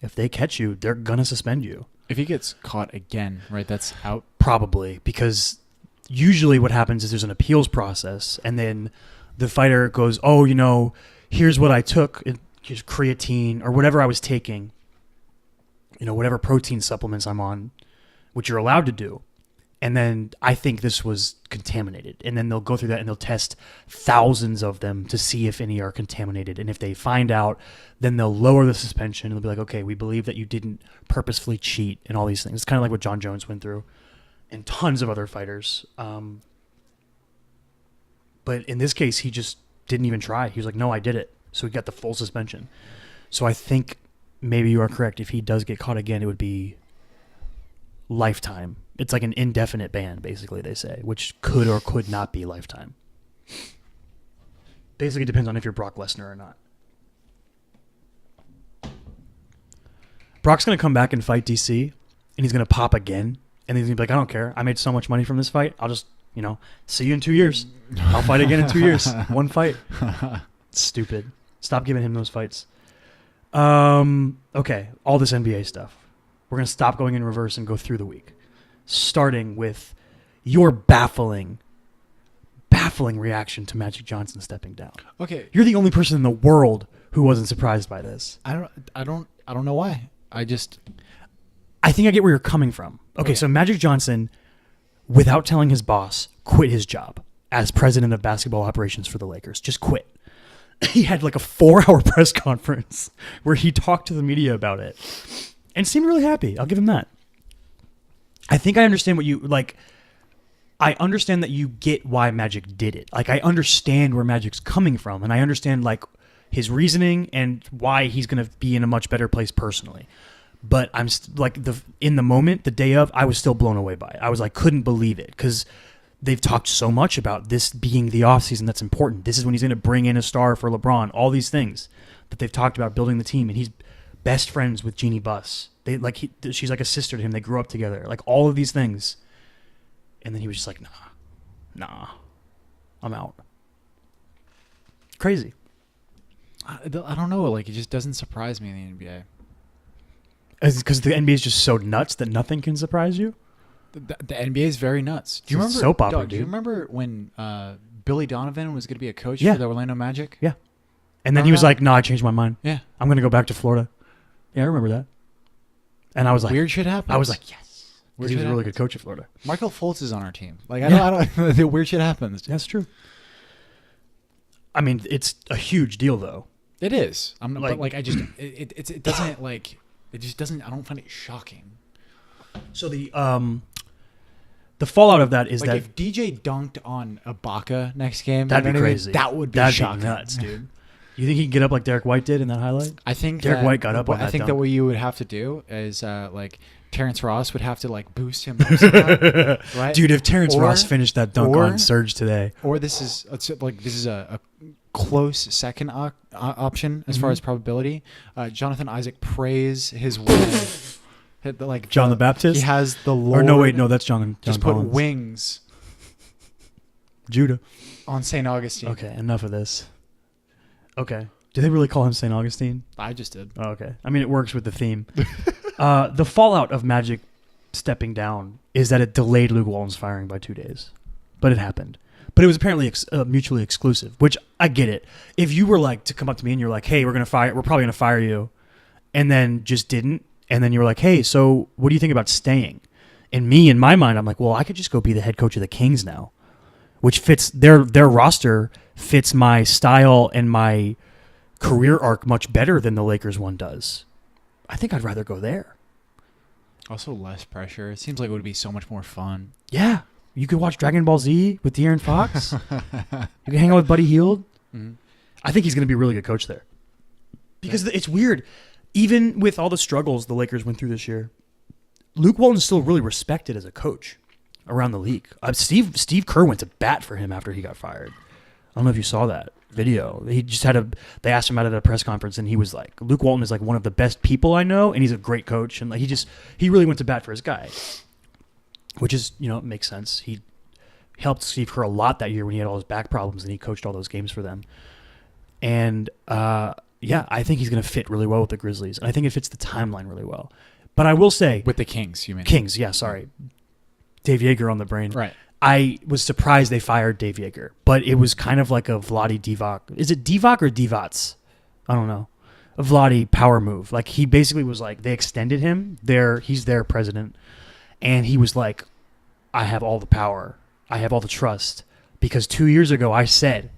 If they catch you, they're gonna suspend you. If he gets caught again, right? That's out. Probably, because usually what happens is there's an appeals process, and then the fighter goes, "Oh, you know, here's what I took, here's creatine or whatever I was taking. You know, whatever protein supplements I'm on, which you're allowed to do." And then I think this was contaminated. And then they'll go through that and they'll test thousands of them to see if any are contaminated. And if they find out, then they'll lower the suspension. And they'll be like, okay, we believe that you didn't purposefully cheat and all these things. It's kind of like what John Jones went through and tons of other fighters. But in this case, he just didn't even try. He was like, no, I did it. So he got the full suspension. So I think maybe you are correct. If he does get caught again, it would be lifetime. It's like an indefinite ban, basically, they say, which could or could not be lifetime. Basically depends on if you're Brock Lesnar or not. Brock's going to come back and fight DC, and he's going to pop again, and he's going to be like, I don't care. I made so much money from this fight. I'll just, see you in 2 years. I'll fight again in 2 years. One fight. Stupid. Stop giving him those fights. Okay, all this NBA stuff. We're going to stop going in reverse and go through the week. Starting with your baffling reaction to Magic Johnson stepping down. Okay, You're the only person in the world who wasn't surprised by this. I don't know why. I think I get where you're coming from. Okay, so Magic Johnson, without telling his boss, quit his job as president of basketball operations for the Lakers. Just quit. He had like a 4-hour press conference where he talked to the media about it and seemed really happy. I'll give him that. I think I understand what you like. I understand that you get why Magic did it. Like I understand where Magic's coming from, and I understand like his reasoning and why he's going to be in a much better place personally. But I'm in the moment, the day of, I was still blown away by it. I was like, couldn't believe it because they've talked so much about this being the offseason that's important. This is when he's going to bring in a star for LeBron. All these things that they've talked about building the team, and he's best friends with Jeannie Buss. She's like a sister to him. They grew up together. Like all of these things. And then he was just like, nah, I'm out. Crazy. I don't know. Like it just doesn't surprise me in the NBA. Because the NBA is just so nuts that nothing can surprise you? The NBA is very nuts. Do you It's a remember soap opera, Doug, do you dude. remember when Billy Donovan was going to be a coach Yeah. for the Orlando Magic? Yeah. And then he was like, no, I changed my mind. Yeah. I'm going to go back to Florida. Yeah, I remember that. And I was like, Weird shit happens. I was like, yes. Weird Because he was shit a really happens. good coach at Florida. Michael Fultz is on our team. Like I don't the weird shit happens. That's true. I mean, it's a huge deal though. It is. I'm not, Like- but like I just it doesn't like it just doesn't. I don't find it shocking. So the fallout of that is Like that if DJ dunked on Ibaka next game, that'd you be know what I mean? crazy. That would be That'd shocking. be nuts, dude. You think he can get up like Derek White did in that highlight? I think Derek that, White got up on I that think dunk. that what you would have to do is like Terrence Ross would have to like boost him up somehow, right? Dude, if Terrence Or- Ross finished that dunk or- on Surge today, Or this is a close second option as far as probability. Jonathan Isaac prays his way. Like John the Baptist? He has the Lord. or no, wait, no, that's John Just put Collins. wings Judah. on St. Augustine. Okay, enough of this. Okay. Do they really call him St. Augustine? I just did. Oh, okay. I mean, it works with the theme. The fallout of Magic stepping down is that it delayed Luke Walton's firing by 2 days. But it happened. But it was apparently mutually exclusive, which I get it. If you were like to come up to me and you're like, hey, we're probably going to fire you, and then just didn't, and then you were like, hey, so what do you think about staying? And me, in my mind, I'm like, well, I could just go be the head coach of the Kings now. which fits their roster fits my style and my career arc much better than the Lakers one does. I think I'd rather go there. Also less pressure. It seems like it would be so much more fun. Yeah. You could watch Dragon Ball Z with De'Aaron Fox. You can hang out with Buddy Hield. Mm-hmm. I think he's going to be a really good coach there. Because it's weird. Even with all the struggles the Lakers went through this year, Luke Walton's still really respected as a coach around the league. Steve Kerr went to bat for him after he got fired. I don't know if you saw that video. He just they asked him out at a press conference, and he was like, Luke Walton is like one of the best people I know, and he's a great coach. And like he really went to bat for his guy, which is, it makes sense. He helped Steve Kerr a lot that year when he had all his back problems, and he coached all those games for them. And I think he's going to fit really well with the Grizzlies. And I think it fits the timeline really well. But I will say... With the Kings, you mean? Kings, yeah, sorry. Dave Yeager on the brain. Right. I was surprised they fired Dave Yeager, but it was kind of like a Vlade Divac. Is it Divac or Divac? I don't know. A Vlade power move. Like, he basically was like, they extended him. He's their president. And he was like, I have all the power. I have all the trust. Because 2 years ago, I said,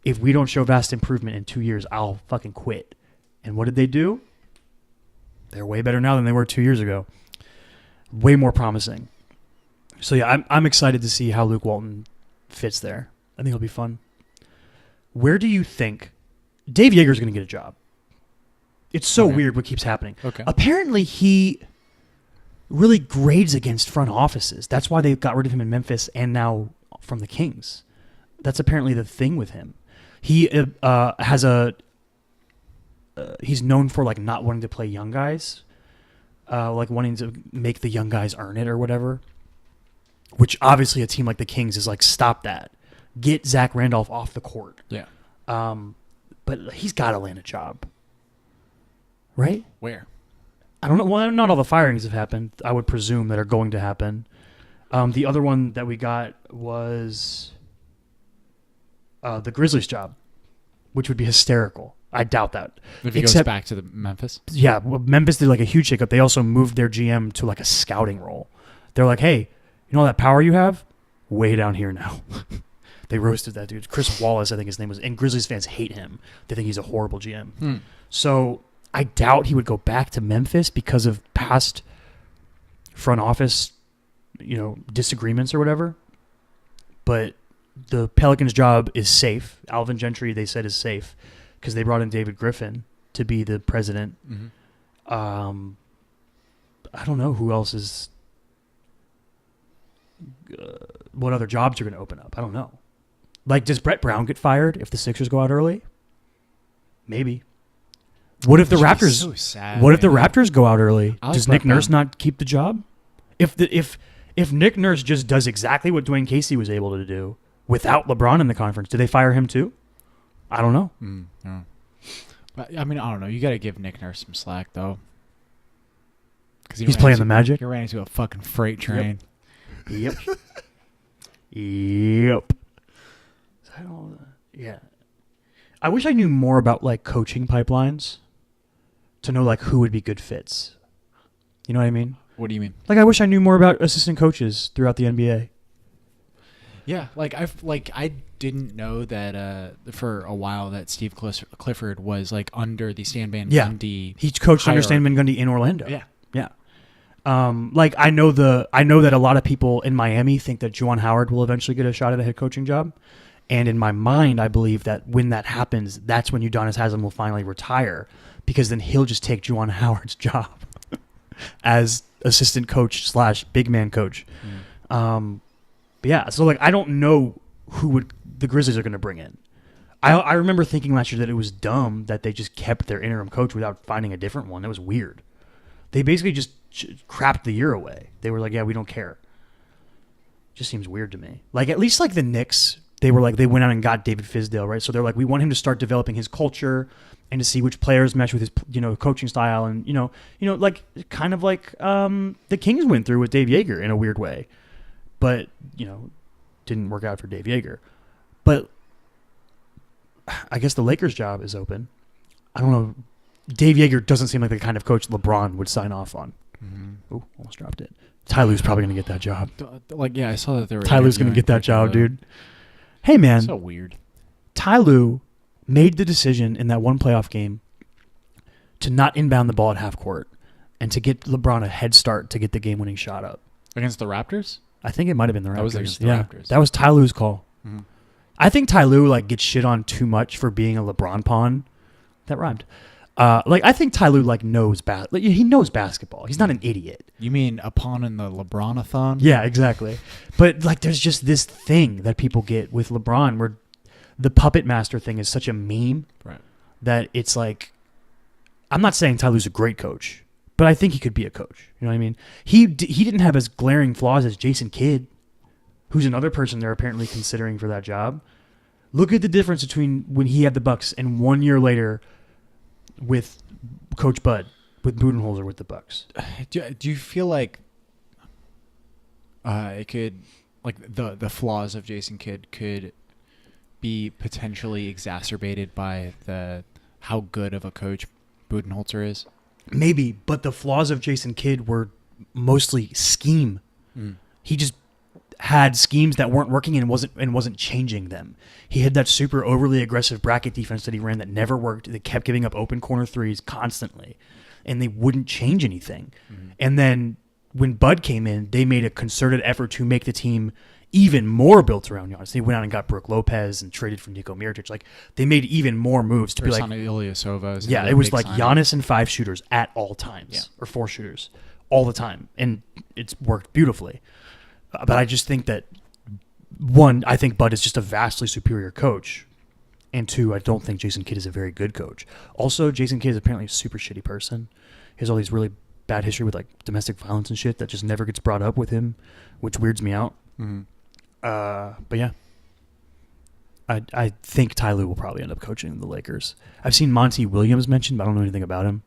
if we don't show vast improvement in 2 years, I'll fucking quit. And what did they do? They're way better now than they were 2 years ago. Way more promising. So yeah, I'm excited to see how Luke Walton fits there. I think it'll be fun. Where do you think Dave Yeager's going to get a job? It's so weird what keeps happening. Okay. Apparently he really grades against front offices. That's why they got rid of him in Memphis and now from the Kings. That's apparently the thing with him. He he's known for like not wanting to play young guys, like wanting to make the young guys earn it or whatever. Which obviously a team like the Kings is like, stop that, get Zach Randolph off the court. Yeah. But he's got to land a job, right? Where? I don't know. Well, not all the firings have happened. I would presume that are going to happen. The other one that we got was the Grizzlies job, which would be hysterical. I doubt that. If he goes back to the Memphis? Yeah, well, Memphis did like a huge shakeup. They also moved their GM to like a scouting role. They're like, hey, you know all that power you have? Way down here now. They roasted that dude. Chris Wallace, I think his name was. And Grizzlies fans hate him. They think he's a horrible GM. So I doubt he would go back to Memphis because of past front office, disagreements or whatever. But the Pelicans' job is safe. Alvin Gentry, they said, is safe because they brought in David Griffin to be the president. Mm-hmm. I don't know who else is... what other jobs are going to open up? I don't know. Like, does Brett Brown get fired if the Sixers go out early? Maybe. What if the Raptors? So sad, what if the Raptors go out early? Like does Nick Nurse not keep the job? If Nick Nurse just does exactly what Dwayne Casey was able to do without LeBron in the conference, do they fire him too? I don't know. Yeah. But, I mean, I don't know. You got to give Nick Nurse some slack though, because he's playing the Magic. He ran into a fucking freight train. Yep. Yep. Yeah. I wish I knew more about like coaching pipelines to know like who would be good fits. You know what I mean? What do you mean? Like I wish I knew more about assistant coaches throughout the NBA. Yeah, I didn't know that for a while that Steve Clifford was like under the Stan Van Gundy. He coached under Stan Van Gundy in Orlando. Yeah. Like I know that a lot of people in Miami think that Juwan Howard will eventually get a shot at a head coaching job. And in my mind, I believe that when that happens, that's when Udonis Haslem will finally retire, because then he'll just take Juwan Howard's job as assistant coach / big man coach. But yeah, so like I don't know who the Grizzlies are going to bring in. I remember thinking last year that it was dumb that they just kept their interim coach without finding a different one. That was weird. They basically just crapped the year away. They were like, yeah, we don't care. Just seems weird to me. Like at least like the Knicks, they went out and got David Fizdale, right? So they're like, we want him to start developing his culture and to see which players mesh with his, coaching style, and like kind of like the Kings went through with Dave Yeager in a weird way, but didn't work out for Dave Yeager. But I guess the Lakers' job is open. I don't know. Dave Yeager doesn't seem like the kind of coach LeBron would sign off on. Mm-hmm. Oh, almost dropped it. Ty Lue's probably gonna get that job. Like, yeah, I saw that they were. Ty Lue's gonna get that job, dude. Hey, man. So weird. Ty Lue made the decision in that one playoff game to not inbound the ball at half court and to get LeBron a head start to get the game-winning shot up. Against the Raptors? I think it might have been the Raptors. That was against the Raptors. That was Ty Lue's call. Mm-hmm. I think Ty Lue like gets shit on too much for being a LeBron pawn. That rhymed. I think Ty Lue knows he knows basketball. He's not an idiot. You mean a pawn in the LeBron-a-thon? Yeah, exactly. But there's just this thing that people get with LeBron where the puppet master thing is such a meme, right, that it's like, I'm not saying Ty Lue's a great coach, but I think he could be a coach. You know what I mean? He didn't have as glaring flaws as Jason Kidd, who's another person they're apparently considering for that job. Look at the difference between when he had the Bucks and 1 year later with Coach Bud, with Budenholzer with the Bucks. Do you feel like it could, like the flaws of Jason Kidd could be potentially exacerbated by how good of a coach Budenholzer is? Maybe, but the flaws of Jason Kidd were mostly scheme. He just had schemes that weren't working and wasn't changing them. He had that super overly aggressive bracket defense that he ran that never worked. They kept giving up open corner threes constantly, and they wouldn't change anything. And then when Bud came in, they made a concerted effort to make the team even more built around Giannis. They went out and got Brook Lopez and traded for Niko Mirotic. Like, they made even more moves to be like, Ilyasova. yeah, it was like Giannis and 5 shooters at all times, or 4 shooters all the time, and it's worked beautifully. But I just think that, one, I think Bud is just a vastly superior coach, and 2, I don't think Jason Kidd is a very good coach. Also, Jason Kidd is apparently a super shitty person. He has all these really bad history with like domestic violence and shit that just never gets brought up with him, which weirds me out. But yeah, I think Ty Lue will probably end up coaching the Lakers. I've seen Monty Williams mentioned, but I don't know anything about him.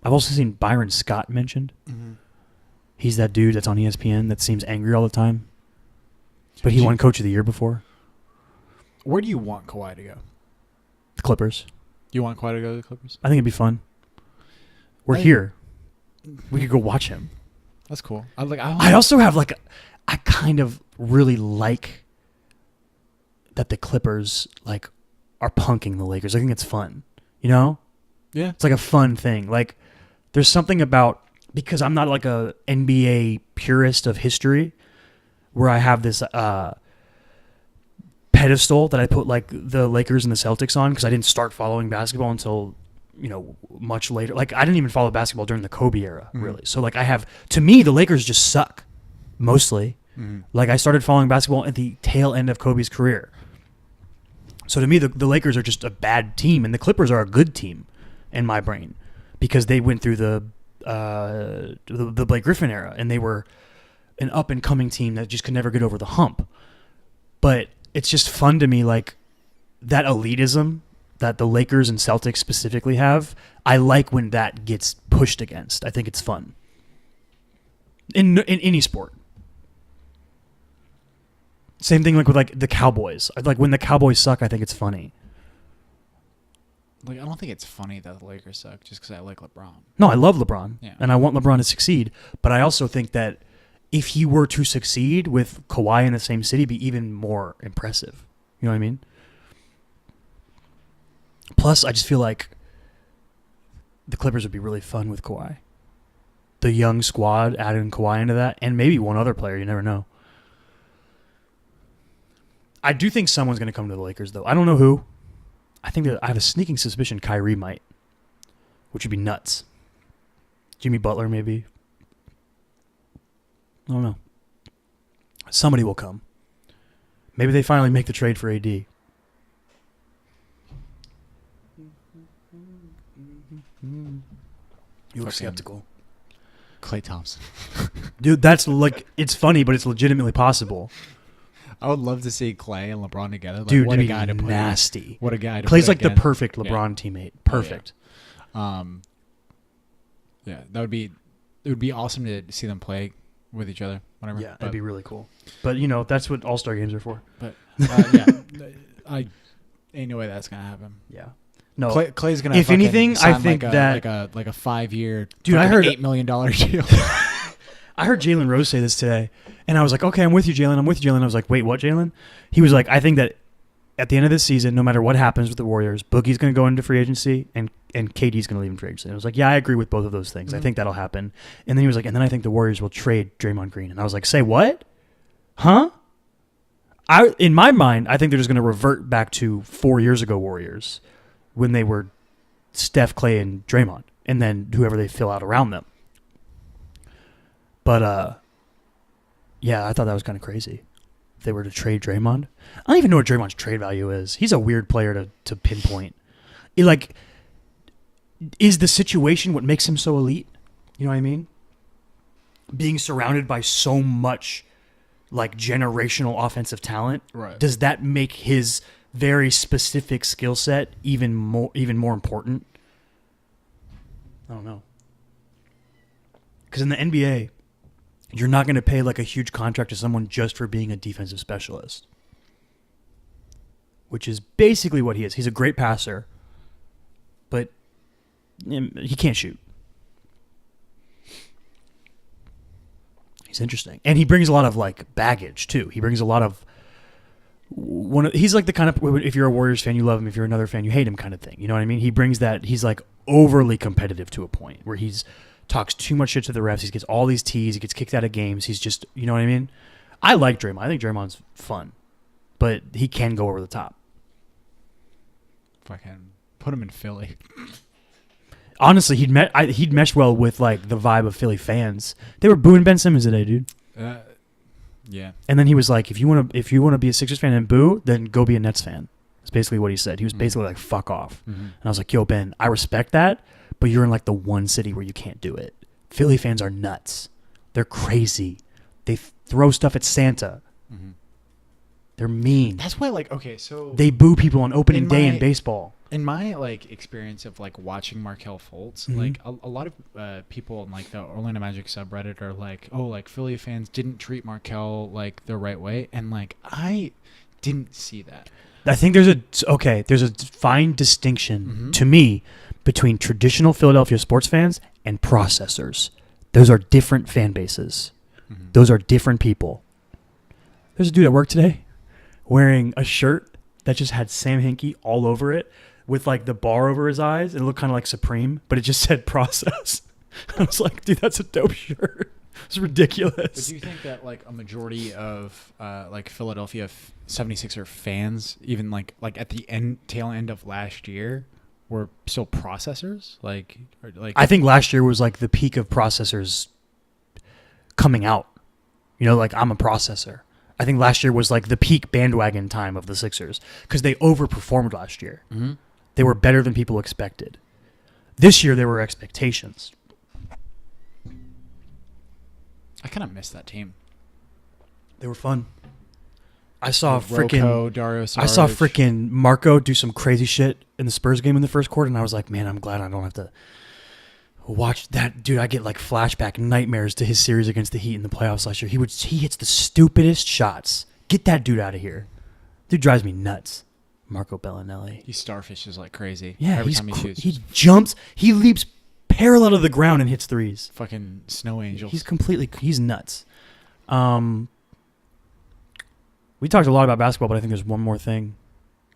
I've also seen Byron Scott mentioned. He's that dude that's on ESPN that seems angry all the time, but he won Coach of the Year before. Where do you want Kawhi to go? The Clippers. Do you want Kawhi to go to the Clippers? I think it'd be fun. We're here. We could go watch him. That's cool. I also have I kind of really like that the Clippers are punking the Lakers. I think it's fun. You know? Yeah. It's like a fun thing. Like, there's something about, because I'm not like a NBA purist of history, where I have this pedestal that I put like the Lakers and the Celtics on, because I didn't start following basketball until, much later. Like, I didn't even follow basketball during the Kobe era, really. So to me, the Lakers just suck, mostly. Like, I started following basketball at the tail end of Kobe's career. So to me, the Lakers are just a bad team, and the Clippers are a good team in my brain, because they went through the Blake Griffin era, and they were an up-and-coming team that just could never get over the hump. But it's just fun to me, like, that elitism that the Lakers and Celtics specifically have. I like when that gets pushed against. I think it's fun. In any sport. Same thing with the Cowboys. Like, when the Cowboys suck, I think it's funny. I don't think it's funny that the Lakers suck just because I like LeBron. No, I love LeBron, yeah, and I want LeBron to succeed. But I also think that if he were to succeed with Kawhi in the same city, it'd be even more impressive. You know what I mean? Plus, I just feel like the Clippers would be really fun with Kawhi. The young squad, adding Kawhi into that, and maybe one other player. You never know. I do think someone's going to come to the Lakers, though. I don't know who. I think that I have a sneaking suspicion Kyrie might, which would be nuts. Jimmy Butler, maybe. I don't know. Somebody will come. Maybe they finally make the trade for AD. You look skeptical. Klay Thompson. Dude, that's it's funny, but it's legitimately possible. I would love to see Klay and LeBron together. Like, dude, what a guy to put nasty. What a guy to Clay's put the perfect LeBron teammate. Perfect. Oh, yeah. It would be awesome to see them play with each other. Whatever. Yeah, that'd be really cool. But that's what All-Star games are for. But yeah, ain't no way that's gonna happen. Yeah. No, Clay's gonna. If anything, I sign think that like a 5-year, dude. I heard $8 million deal. I heard Jalen Rose say this today, and I was like, okay, I'm with you, Jalen. I'm with you, Jalen. I was like, wait, what, Jalen? He was like, I think that at the end of this season, no matter what happens with the Warriors, Boogie's going to go into free agency, and KD's going to leave in free agency. And I was like, yeah, I agree with both of those things. Mm-hmm. I think that'll happen. And then he was like, and then I think the Warriors will trade Draymond Green. And I was like, say what? Huh? In my mind, I think they're just going to revert back to 4 years ago Warriors when they were Steph, Clay, and Draymond, and then whoever they fill out around them. But, yeah, I thought that was kind of crazy. If they were to trade Draymond. I don't even know what Draymond's trade value is. He's a weird player to pinpoint. Is the situation what makes him so elite? You know what I mean? Being surrounded by so much, like, generational offensive talent. Right. Does that make his very specific skill set even more important? I don't know. Because in the NBA, you're not going to pay like a huge contract to someone just for being a defensive specialist, which is basically what he is. He's a great passer, but he can't shoot. He's interesting, and he brings a lot of like baggage too. He brings a lot of he's like the kind of, if you're a Warriors fan, you love him. If you're another fan, you hate him, kind of thing. You know what I mean? He brings that. He's like overly competitive to a point where he's talks too much shit to the refs. He gets all these tees. He gets kicked out of games. He's just, you know what I mean? I like Draymond. I think Draymond's fun, but he can go over the top. Fucking put him in Philly. Honestly, he'd mesh well with like the vibe of Philly fans. They were booing Ben Simmons today, dude. Yeah. And then he was like, if you want to be a Sixers fan and boo, then go be a Nets fan. That's basically what he said. He was basically like, fuck off. Mm-hmm. And I was like, yo, Ben, I respect that, but you're in like the one city where you can't do it. Philly fans are nuts. They're crazy. They throw stuff at Santa. Mm-hmm. They're mean. That's why, like, okay, so they boo people on opening day in baseball. In my like experience of like watching Markelle Fultz, mm-hmm. like a lot of people in like the Orlando Magic subreddit are like, oh, like Philly fans didn't treat Markelle like the right way, and like I didn't see that. I think there's a fine distinction mm-hmm. to me between traditional Philadelphia sports fans and processors. Those are different fan bases. Mm-hmm. Those are different people. There's a dude at work today wearing a shirt that just had Sam Hinkie all over it with like the bar over his eyes. It looked kind of like Supreme, but it just said process. I was like, dude, that's a dope shirt. It's ridiculous. But do you think that like a majority of like Philadelphia 76er fans, even like at the tail end of last year, were still processors? Like I think last year was like the peak of processors coming out. You know, like I'm a processor. I think last year was like the peak bandwagon time of the Sixers because they overperformed last year. Mm-hmm. They were better than people expected. This year there were expectations. I kind of missed that team. They were fun. I saw Dario Saric. I saw freaking Marco do some crazy shit in the Spurs game in the first quarter, and I was like, man, I'm glad I don't have to watch that. Dude, I get like flashback nightmares to his series against the Heat in the playoffs last year. He hits the stupidest shots. Get that dude out of here. Dude drives me nuts. Marco Bellinelli. He starfishes like crazy. Yeah, every time he shoots. He jumps. He leaps parallel to the ground and hits threes. Fucking snow angels. He's nuts. We talked a lot about basketball, but I think there's one more thing.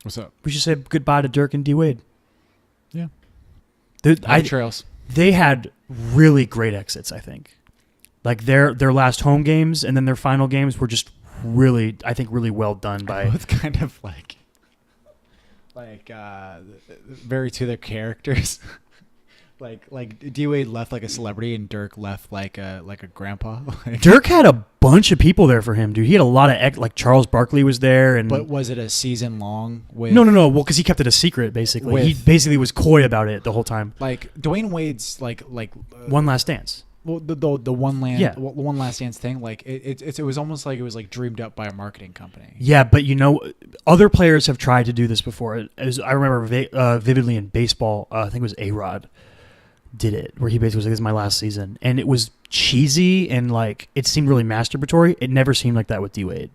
What's up? We should say goodbye to Dirk and D Wade. Yeah. Trails. They had really great exits, I think. Like their last home games and then their final games were just really, I think, really well done by. Both kind of like very to their characters. like D Wade left like a celebrity and Dirk left like a grandpa. Dirk had a bunch of people there for him, dude. He had a lot of like Charles Barkley was there, and but was it a season long? With no. Well, because he kept it a secret. Basically, he basically was coy about it the whole time. Like Dwayne Wade's like One Last Dance. Well, the one last dance thing, like it was almost like it was like dreamed up by a marketing company. Yeah, but you know, other players have tried to do this before. I remember vividly in baseball. I think it was A-Rod did it, where he basically was like, "This is my last season," and it was cheesy and like it seemed really masturbatory. It never seemed like that with D Wade.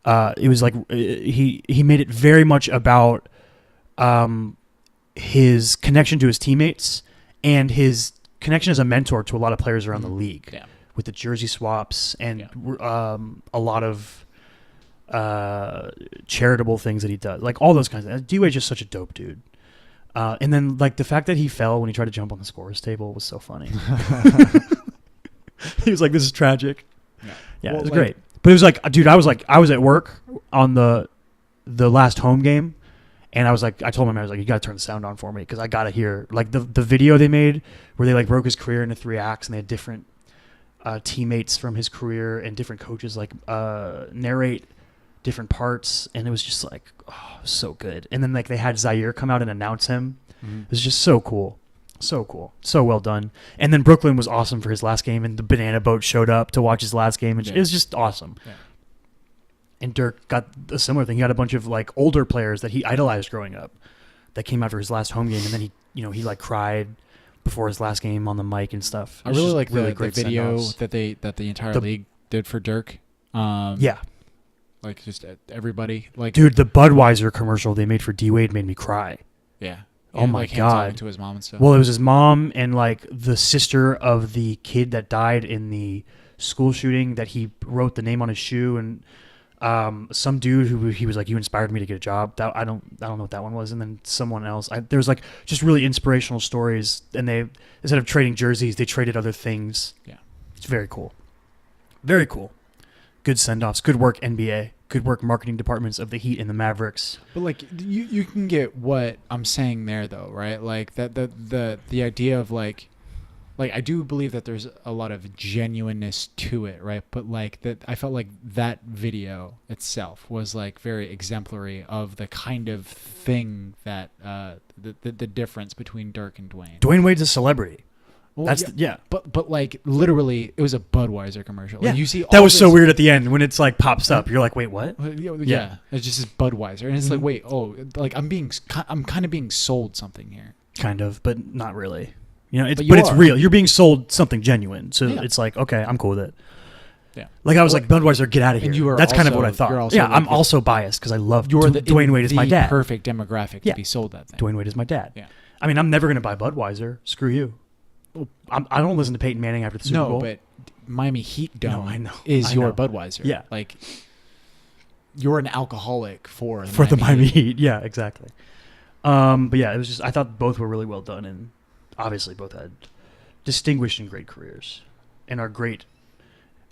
It was like he made it very much about his connection to his teammates and his connection as a mentor to a lot of players around the league. Yeah. With the jersey swaps and a lot of charitable things that he does, like all those kinds of things. D-Wade's just such a dope dude. And then like the fact that he fell when he tried to jump on the scorer's table was so funny. He was like, "This is tragic." Yeah, well, it was great. But it was like, dude, I was at work on the last home game, and I told my man, I was like, "You got to turn the sound on for me because I got to hear like the video they made where they like broke his career into 3 acts and they had different teammates from his career and different coaches like narrate different parts, and it was just like, oh, so good. And then like they had Zaire come out and announce him. It was just so cool, so well done. And then Brooklyn was awesome for his last game, and the banana boat showed up to watch his last game, and it was just awesome. And Dirk got a similar thing. He had a bunch of like older players that he idolized growing up that came out for his last home game, and then he like cried before his last game on the mic and stuff. I really like the video that the entire league did for Dirk. Like just everybody, like, dude, the Budweiser commercial they made for D-Wade made me cry. Yeah. Oh my God. Talking to his mom and stuff. Well, it was his mom and like the sister of the kid that died in the school shooting that he wrote the name on his shoe, and some dude who he was like, "You inspired me to get a job." That I don't know what that one was. And then someone else. There was like just really inspirational stories, and they, instead of trading jerseys, they traded other things. Yeah, it's very cool. Very cool. Good send-offs. Good work, NBA. Good work, marketing departments of the Heat and the Mavericks. But like you can get what I'm saying there, though, right? Like that the idea of like I do believe that there's a lot of genuineness to it, right? But like that, I felt like that video itself was like very exemplary of the kind of thing that the difference between Dirk and Dwayne. Dwayne Wade's a celebrity. Well, But like literally, it was a Budweiser commercial. Yeah, like, you see all that was so weird at the end when it's like pops up. You're like, wait, what? Yeah, it's just Budweiser, and it's like, wait, like I'm kind of being sold something here. Kind of, but not really. You know, it's real. You're being sold something genuine, so it's like, okay, I'm cool with it. Yeah, like I was like, Budweiser, get out of here. And that's kind of what I thought. Yeah, I'm also biased because I love Dwayne Wade is my dad. Perfect demographic to be sold that thing. Dwayne Wade is my dad. Yeah, I mean, I'm never gonna buy Budweiser. Screw you. I don't listen to Peyton Manning after the Super Bowl. No, but Miami Heat Dome is your Budweiser. Yeah. Like, you're an alcoholic for the Miami Heat. Yeah, exactly. But yeah, it was just, I thought both were really well done, and obviously both had distinguished and great careers and are great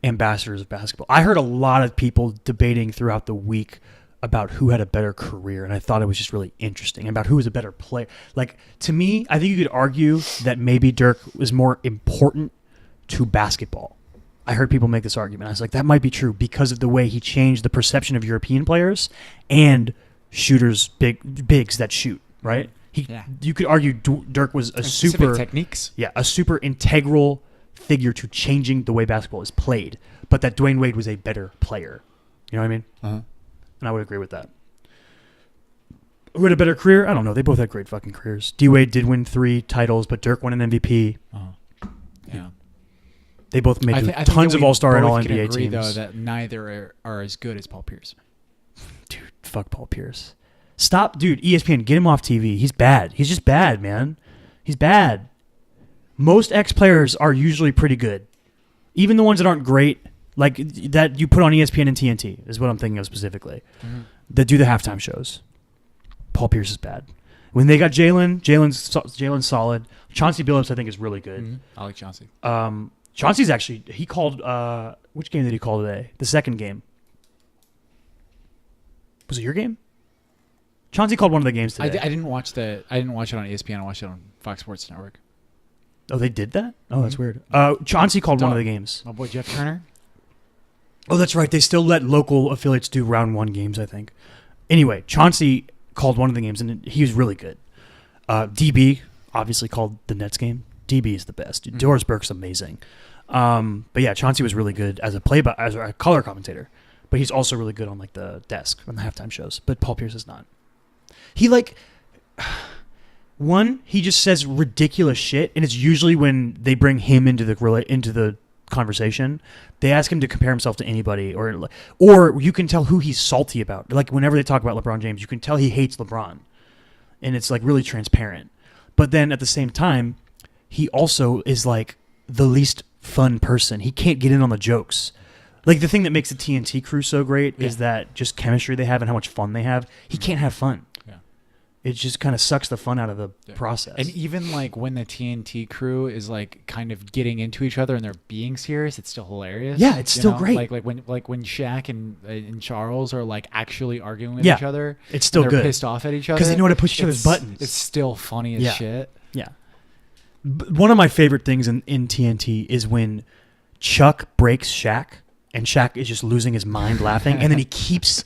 ambassadors of basketball. I heard a lot of people debating throughout the week about who had a better career, and I thought it was just really interesting about who was a better player. Like, to me, I think you could argue that maybe Dirk was more important to basketball. I heard people make this argument. I was like, that might be true because of the way he changed the perception of European players and shooters, bigs that shoot, right? You could argue Dirk was a super techniques. Yeah, a super integral figure to changing the way basketball is played, but that Dwayne Wade was a better player. You know what I mean? Uh-huh. And I would agree with that. Who had a better career? I don't know. They both had great fucking careers. D-Wade did win 3 titles, but Dirk won an MVP. Yeah. They both made tons of All-Star and All-NBA teams. I agree, though, that neither are as good as Paul Pierce. Dude, fuck Paul Pierce. Stop. Dude, ESPN, get him off TV. He's bad. He's just bad, man. He's bad. Most ex-players are usually pretty good. Even the ones that aren't great, like that you put on ESPN and TNT is what I'm thinking of specifically. Mm-hmm. That do the halftime shows. Paul Pierce is bad. When they got Jalen's solid. Chauncey Billups, I think, is really good. Mm-hmm. I like Chauncey. Chauncey's actually, he called, which game did he call today? The second game. Was it your game? Chauncey called one of the games today. I didn't watch it on ESPN. I watched it on Fox Sports Network. Oh, they did that? Oh, that's weird. Chauncey called one of the games. My boy Jeff Turner. Oh, that's right. They still let local affiliates do round 1 games, I think. Anyway, Chauncey called one of the games, and he was really good. DB obviously called the Nets game. DB is the best. Mm-hmm. Doris Burke's amazing. But yeah, Chauncey was really good as a color commentator. But he's also really good on like the desk on the halftime shows. But Paul Pierce is not. He he just says ridiculous shit, and it's usually when they bring him into the conversation. They ask him to compare himself to anybody, or you can tell who he's salty about. Like whenever they talk about LeBron James, you can tell he hates LeBron. and it's like really transparent. But then at the same time, he also is like the least fun person. He can't get in on the jokes. Like the thing that makes the TNT crew so great is that just chemistry they have and how much fun they have. He can't have fun. Yeah. It just kind of sucks the fun out of the process. And even like when the TNT crew is like kind of getting into each other and they're being serious, it's still hilarious. Yeah, it's still great. Like when Shaq and Charles are like actually arguing with each other, it's still they're good. Pissed off at each other because they know how to push each other's buttons. It's still funny as shit. Yeah. One of my favorite things in TNT is when Chuck breaks Shaq and Shaq is just losing his mind laughing, and then he keeps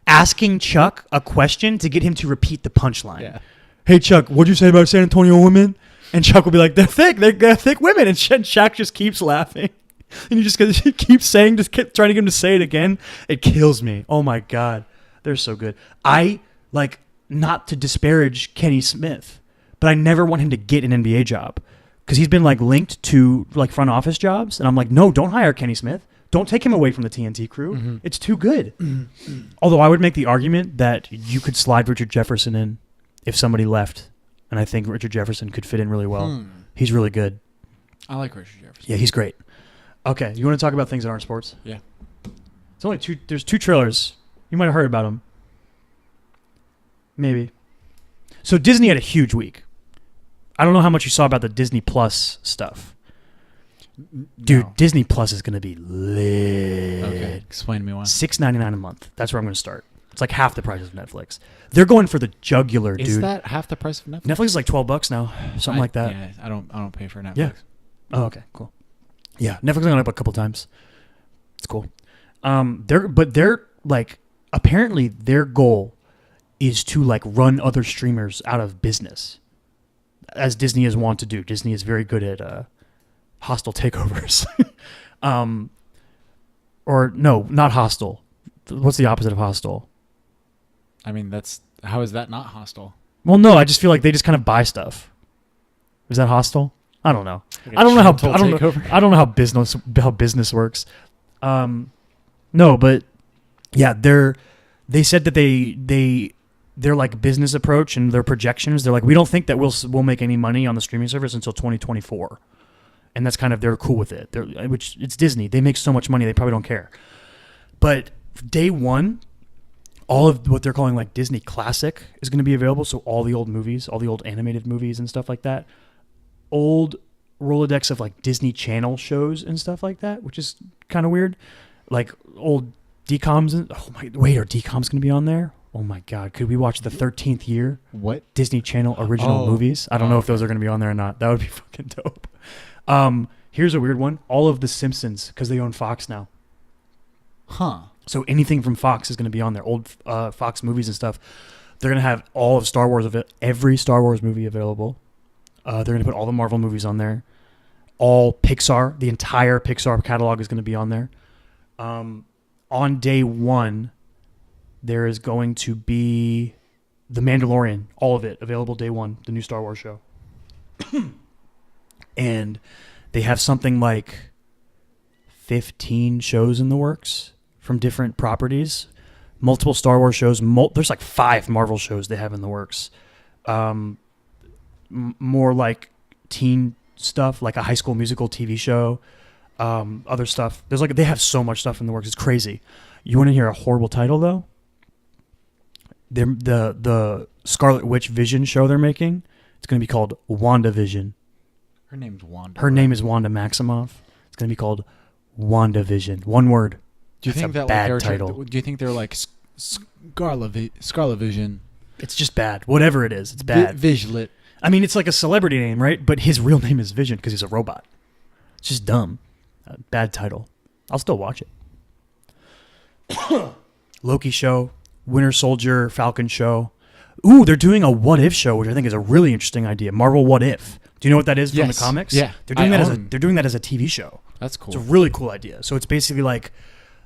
asking Chuck a question to get him to repeat the punchline. Yeah. Hey, Chuck, what'd you say about San Antonio women? And Chuck will be like, they're thick women. And Shaq just keeps laughing. And he keeps saying, trying to get him to say it again. It kills me. Oh my God. They're so good. I like, not to disparage Kenny Smith, but I never want him to get an NBA job because he's been like linked to like front office jobs. And I'm like, no, don't hire Kenny Smith. Don't take him away from the TNT crew. Mm-hmm. It's too good. Mm-hmm. Although I would make the argument that you could slide Richard Jefferson in if somebody left. And I think Richard Jefferson could fit in really well. He's really good. I like Richard Jefferson. Yeah, he's great. Okay, you want to talk about things that aren't sports? Yeah. It's only two. There's 2 trailers. You might have heard about them. Maybe. So Disney had a huge week. I don't know how much you saw about the Disney Plus stuff. Dude, no. Disney Plus is going to be lit. Okay, explain to me why. $6.99 a month. That's where I'm going to start. It's like half the price of Netflix. They're going for the jugular, dude. Is that half the price of Netflix? Netflix is like $12 now, something like that. Yeah, I don't pay for Netflix. Yeah. Oh, okay, cool. Yeah, Netflix has gone up a couple times. It's cool. They're like, apparently their goal is to like run other streamers out of business, as Disney is wont to do. Disney is very good at hostile takeovers. Or no, not hostile. What's the opposite of hostile? I mean, how is that not hostile? Well, no, I just feel like they just kind of buy stuff. Is that hostile? I don't know. Like I don't know how business works. No, but yeah, they said that their like business approach and their projections, they're like, we don't think that we'll make any money on the streaming service until 2024. And that's kind of, they're cool with it. Which it's Disney. They make so much money, they probably don't care. But day one, all of what they're calling like Disney Classic is going to be available. So all the old movies, all the old animated movies and stuff like that. Old Rolodex of like Disney Channel shows and stuff like that, which is kind of weird. Like old DComs. Are DComs going to be on there? Oh my God. Could we watch the 13th year? What? Disney Channel original movies? I don't know if those are going to be on there or not. That would be fucking dope. Here's a weird one. All of The Simpsons, because they own Fox now. Huh. So anything from Fox is going to be on there. Old Fox movies and stuff. They're going to have all of Star Wars, every Star Wars movie available. They're going to put all the Marvel movies on there. All Pixar, the entire Pixar catalog is going to be on there. On day one, there is going to be The Mandalorian, all of it available day one, the new Star Wars show. And they have something like 15 shows in the works from different properties, multiple Star Wars shows. There's like 5 Marvel shows they have in the works. More like teen stuff, like a High School Musical TV show, other stuff. They have so much stuff in the works. It's crazy. You want to hear a horrible title though? The Scarlet Witch Vision show they're making. It's going to be called WandaVision. Her name's Wanda. Her name is Wanda Maximoff. It's going to be called WandaVision. One word. Do you think that bad title? Do you think they're like Scarlet Vision? It's just bad. Whatever it is, it's bad. Visualit. I mean, it's like a celebrity name, right? But his real name is Vision because he's a robot. It's just dumb. Bad title. I'll still watch it. Loki show, Winter Soldier, Falcon show. Ooh, they're doing a What If show, which I think is a really interesting idea. Marvel What If. Do you know what that is from the comics? Yeah. They're doing that as a TV show. That's cool. It's a really cool idea. So it's basically like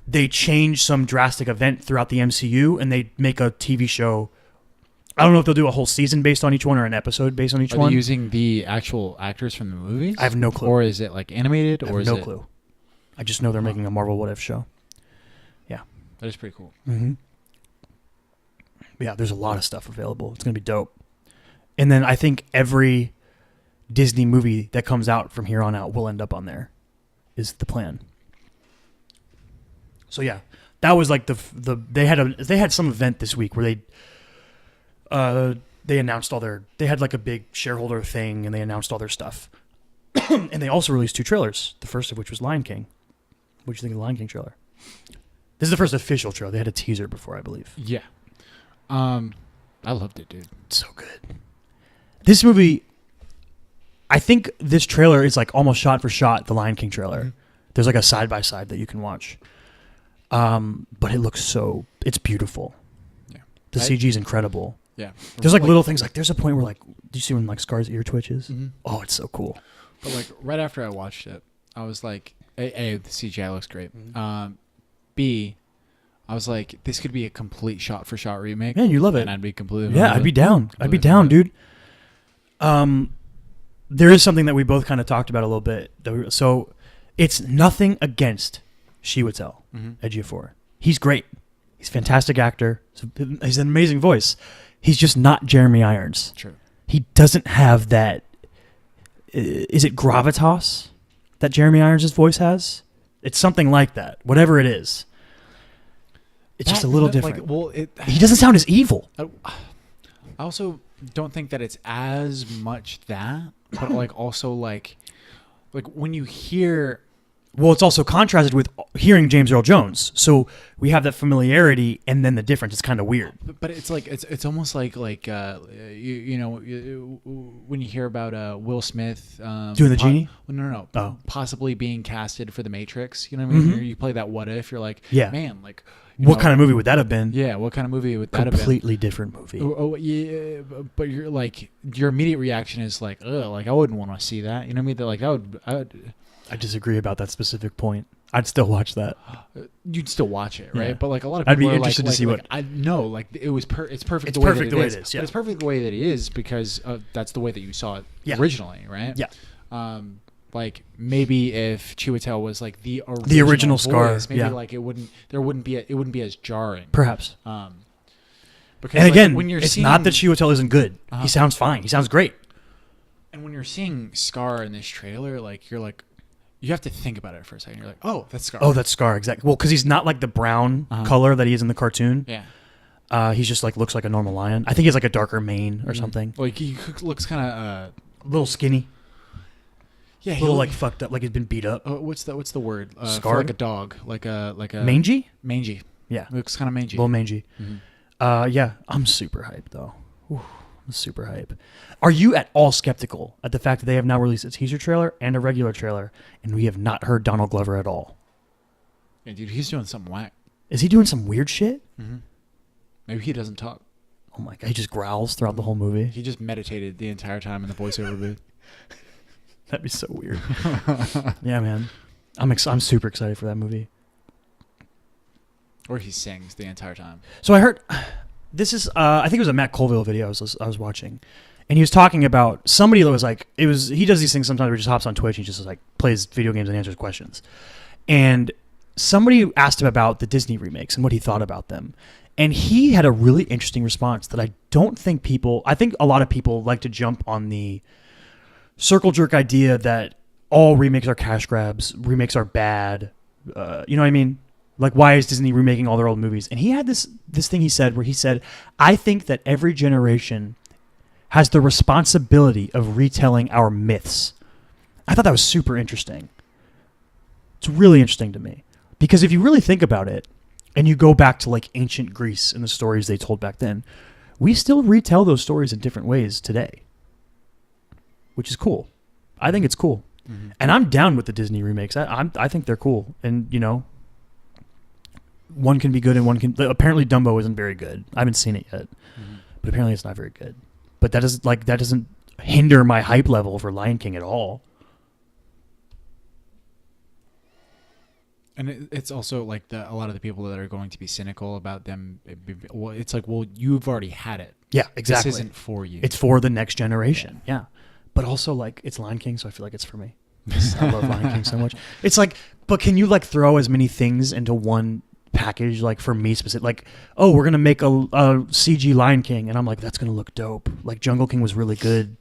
they change some drastic event throughout the MCU and they make a TV show. I don't know if they'll do a whole season based on each one or an episode based on each one. Are they using the actual actors from the movies? I have no clue. Or is it like animated? I have no clue. I just know they're making a Marvel What If show. Yeah. That is pretty cool. Mm-hmm. Yeah, there's a lot of stuff available. It's going to be dope. And then I think every Disney movie that comes out from here on out will end up on there, is the plan. So yeah, that was like they had some event this week where they announced they had like a big shareholder thing and they announced all their stuff. And they also released 2 trailers, the first of which was Lion King. What did you think of the Lion King trailer? This is the first official trailer. They had a teaser before, I believe. Yeah. I loved it, dude. It's so good. This movie, I think this trailer is like almost shot for shot the Lion King trailer. Mm-hmm. There's like a side by side that you can watch. But it looks it's beautiful. Yeah. The CG is incredible. Yeah. There's like little things, like there's a point where like, do you see when like Scar's ear twitches? Mm-hmm. Oh, it's so cool. But like right after I watched it, I was like, A, the CGI looks great. Mm-hmm. B, I was like, this could be a complete shot for shot remake. Man, you love it. And I'd be completely I'd be down. I'd be down, dude. There is something that we both kind of talked about a little bit. So it's nothing against Chiwetel Ejiofor. He's great. He's a fantastic actor. He's an amazing voice. He's just not Jeremy Irons. True. He doesn't have that. Is it gravitas that Jeremy Irons' voice has? It's something like that. Whatever it is. It's just a little different. He doesn't sound as evil. I also don't think that it's as much that, but like also like when you hear. Well, it's also contrasted with hearing James Earl Jones, so we have that familiarity, and then the difference. It's kind of weird. But it's like it's almost like you know when you hear about Will Smith doing the genie. No. Oh. Possibly being casted for The Matrix. You know what I mean? Mm-hmm. You play that what if. You're like, yeah, man, like. What kind of movie would that have been? Yeah, what kind of movie would that have been? Completely different movie. Oh, yeah, but you're like your immediate reaction is like, ugh, like I wouldn't want to see that. You know what I mean? That like I would. I disagree about that specific point. I'd still watch that. You'd still watch it, right? Yeah. But like a lot of people I'd be are interested to see what. I know, like it was it's perfect. It's the way perfect that the way it it is. Yeah. But it's perfect the way that it is because that's the way that you saw it originally, right? Yeah. Like maybe if Chiwetel was like the original Scar, voice, maybe like it wouldn't be as jarring. Perhaps. Because and again, when you're it's seeing, not that Chiwetel isn't good. He sounds fine. He sounds great. And when you're seeing Scar in this trailer, like you're like, you have to think about it for a second. You're like, oh, that's Scar. Oh, that's Scar. Exactly. Well, because he's not like the brown color that he is in the cartoon. Yeah. He's just like looks like a normal lion. I think he has like a darker mane or something. Like he looks kind of a little skinny. Yeah, a little like fucked up, like he's been beat up. What's the word? Scarred? Like a dog, like a mangy. Mangy. Yeah, looks kind of mangy. A little mangy. Mm-hmm. Yeah, I'm super hyped though. Ooh, I'm super hyped. Are you at all skeptical at the fact that they have now released a teaser trailer and a regular trailer, and we have not heard Donald Glover at all? Yeah, dude, he's doing something whack. Is he doing some weird shit? Mm-hmm. Maybe he doesn't talk. Oh my god, he just growls throughout the whole movie. He just meditated the entire time in the voiceover booth. That'd be so weird. Yeah, man. I'm super excited for that movie. Or he sings the entire time. So I heard this is I think it was a Matt Colville video I was watching, and he was talking about somebody that was like he does these things sometimes where he just hops on Twitch and he just like plays video games and answers questions, and somebody asked him about the Disney remakes and what he thought about them, and he had a really interesting response that I think a lot of people like to jump on the circle jerk idea that all remakes are cash grabs, remakes are bad. You know what I mean? Like, why is Disney remaking all their old movies? And he had this thing he said where he said, I think that every generation has the responsibility of retelling our myths. I thought that was super interesting. It's really interesting to me. Because if you really think about it, and you go back to like ancient Greece and the stories they told back then, we still retell those stories in different ways today. Which is cool. I think it's cool. Mm-hmm. And I'm down with the Disney remakes. I think they're cool. And, you know, one can be good and one can... Apparently Dumbo isn't very good. I haven't seen it yet. Mm-hmm. But apparently it's not very good. But that doesn't hinder my hype level for Lion King at all. And it's also like a lot of the people that are going to be cynical about them. It's like, well, you've already had it. Yeah, exactly. This isn't for you. It's for the next generation. Yeah. But also, like, it's Lion King, so I feel like it's for me. I love Lion King so much. It's like, but can you, like, throw as many things into one packaged like for me specific. Like, oh, we're gonna make a CG Lion King, and I'm like, that's gonna look dope. Like Jungle King was really good.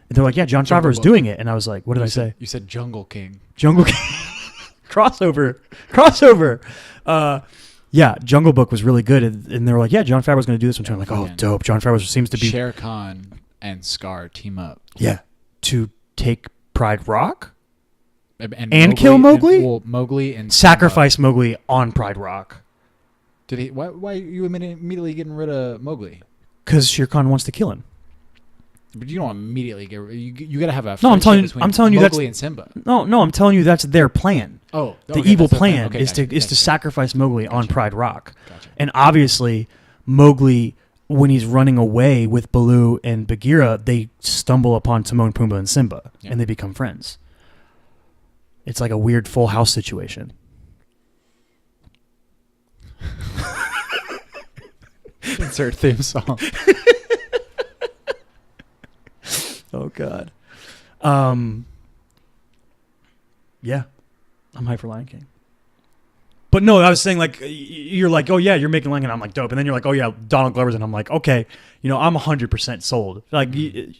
And they're like, yeah, Jon Favreau is doing it, and I was like, what did I say? You said Jungle King. Jungle King. crossover. Yeah, Jungle Book was really good, and they were like, yeah, Jon Favreau's going to do this one too. I'm like, oh, dope. Jon Favreau seems to be... Shere Khan and Scar team up. Yeah, to take Pride Rock and Mowgli, kill Mowgli? Mowgli and sacrifice Mowgli on Pride Rock. Did he? Why are you immediately getting rid of Mowgli? Because Shere Khan wants to kill him. But you don't immediately get. You got to have a. No, I'm telling you. Mowgli that's and Simba. No, I'm telling you that's their plan. Oh, the evil plan is to sacrifice Mowgli on Pride Rock, and obviously Mowgli, when he's running away with Baloo and Bagheera, they stumble upon Timon, Pumbaa, and Simba, and they become friends. It's like a weird Full House situation. Insert theme song. Oh God. Yeah, I'm hyped for Lion King. But no, I was saying like you're like, oh yeah, you're making Lion King. I'm like dope, and then you're like, oh yeah, Donald Glover's, and I'm like, okay, I'm 100% sold. Like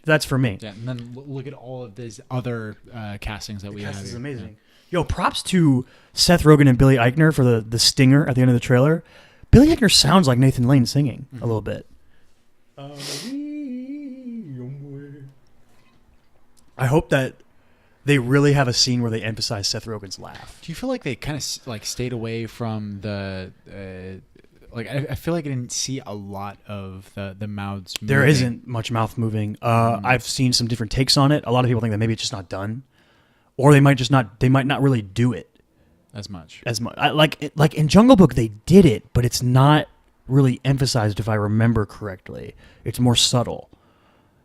that's for me. Yeah, and then look at all of these other castings that we have. This is amazing. Yeah. Yo, props to Seth Rogen and Billy Eichner for the stinger at the end of the trailer. Billy Eichner sounds like Nathan Lane singing a little bit. I hope that they really have a scene where they emphasize Seth Rogen's laugh. Do you feel like they kind of like stayed away from the like? I feel like I didn't see a lot of the mouths moving. There isn't much mouth moving. I've seen some different takes on it. A lot of people think that maybe it's just not done, or they might not really do it as much. Like in Jungle Book they did it, but it's not really emphasized. If I remember correctly, it's more subtle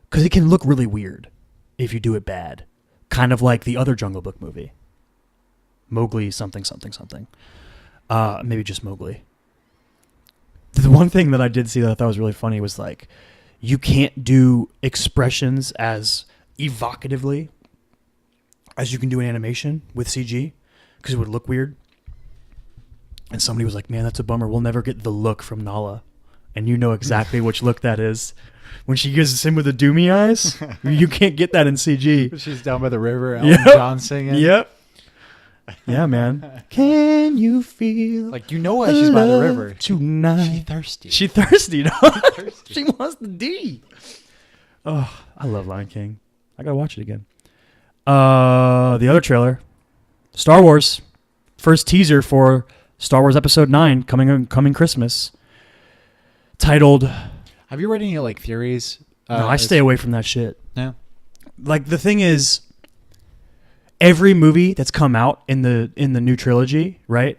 because it can look really weird if you do it bad. Kind of like the other Jungle Book movie. Mowgli something. Maybe just Mowgli. The one thing that I did see that I thought was really funny was like, you can't do expressions as evocatively as you can do in animation with CG because it would look weird. And somebody was like, man, that's a bummer. We'll never get the look from Nala. And you know exactly which look that is. When she gives him with the doomy eyes, you can't get that in CG. She's down by the river, Elton John singing. Yep. Yeah, man. Can you feel like why she's by the river tonight? She thirsty. She wants the D. Oh, I love Lion King. I gotta watch it again. The other trailer, Star Wars, first teaser for Star Wars Episode 9 coming Christmas. Titled. Have you read any like theories? No, I stay away from that shit. Yeah. Like the thing is, every movie that's come out in the new trilogy, right?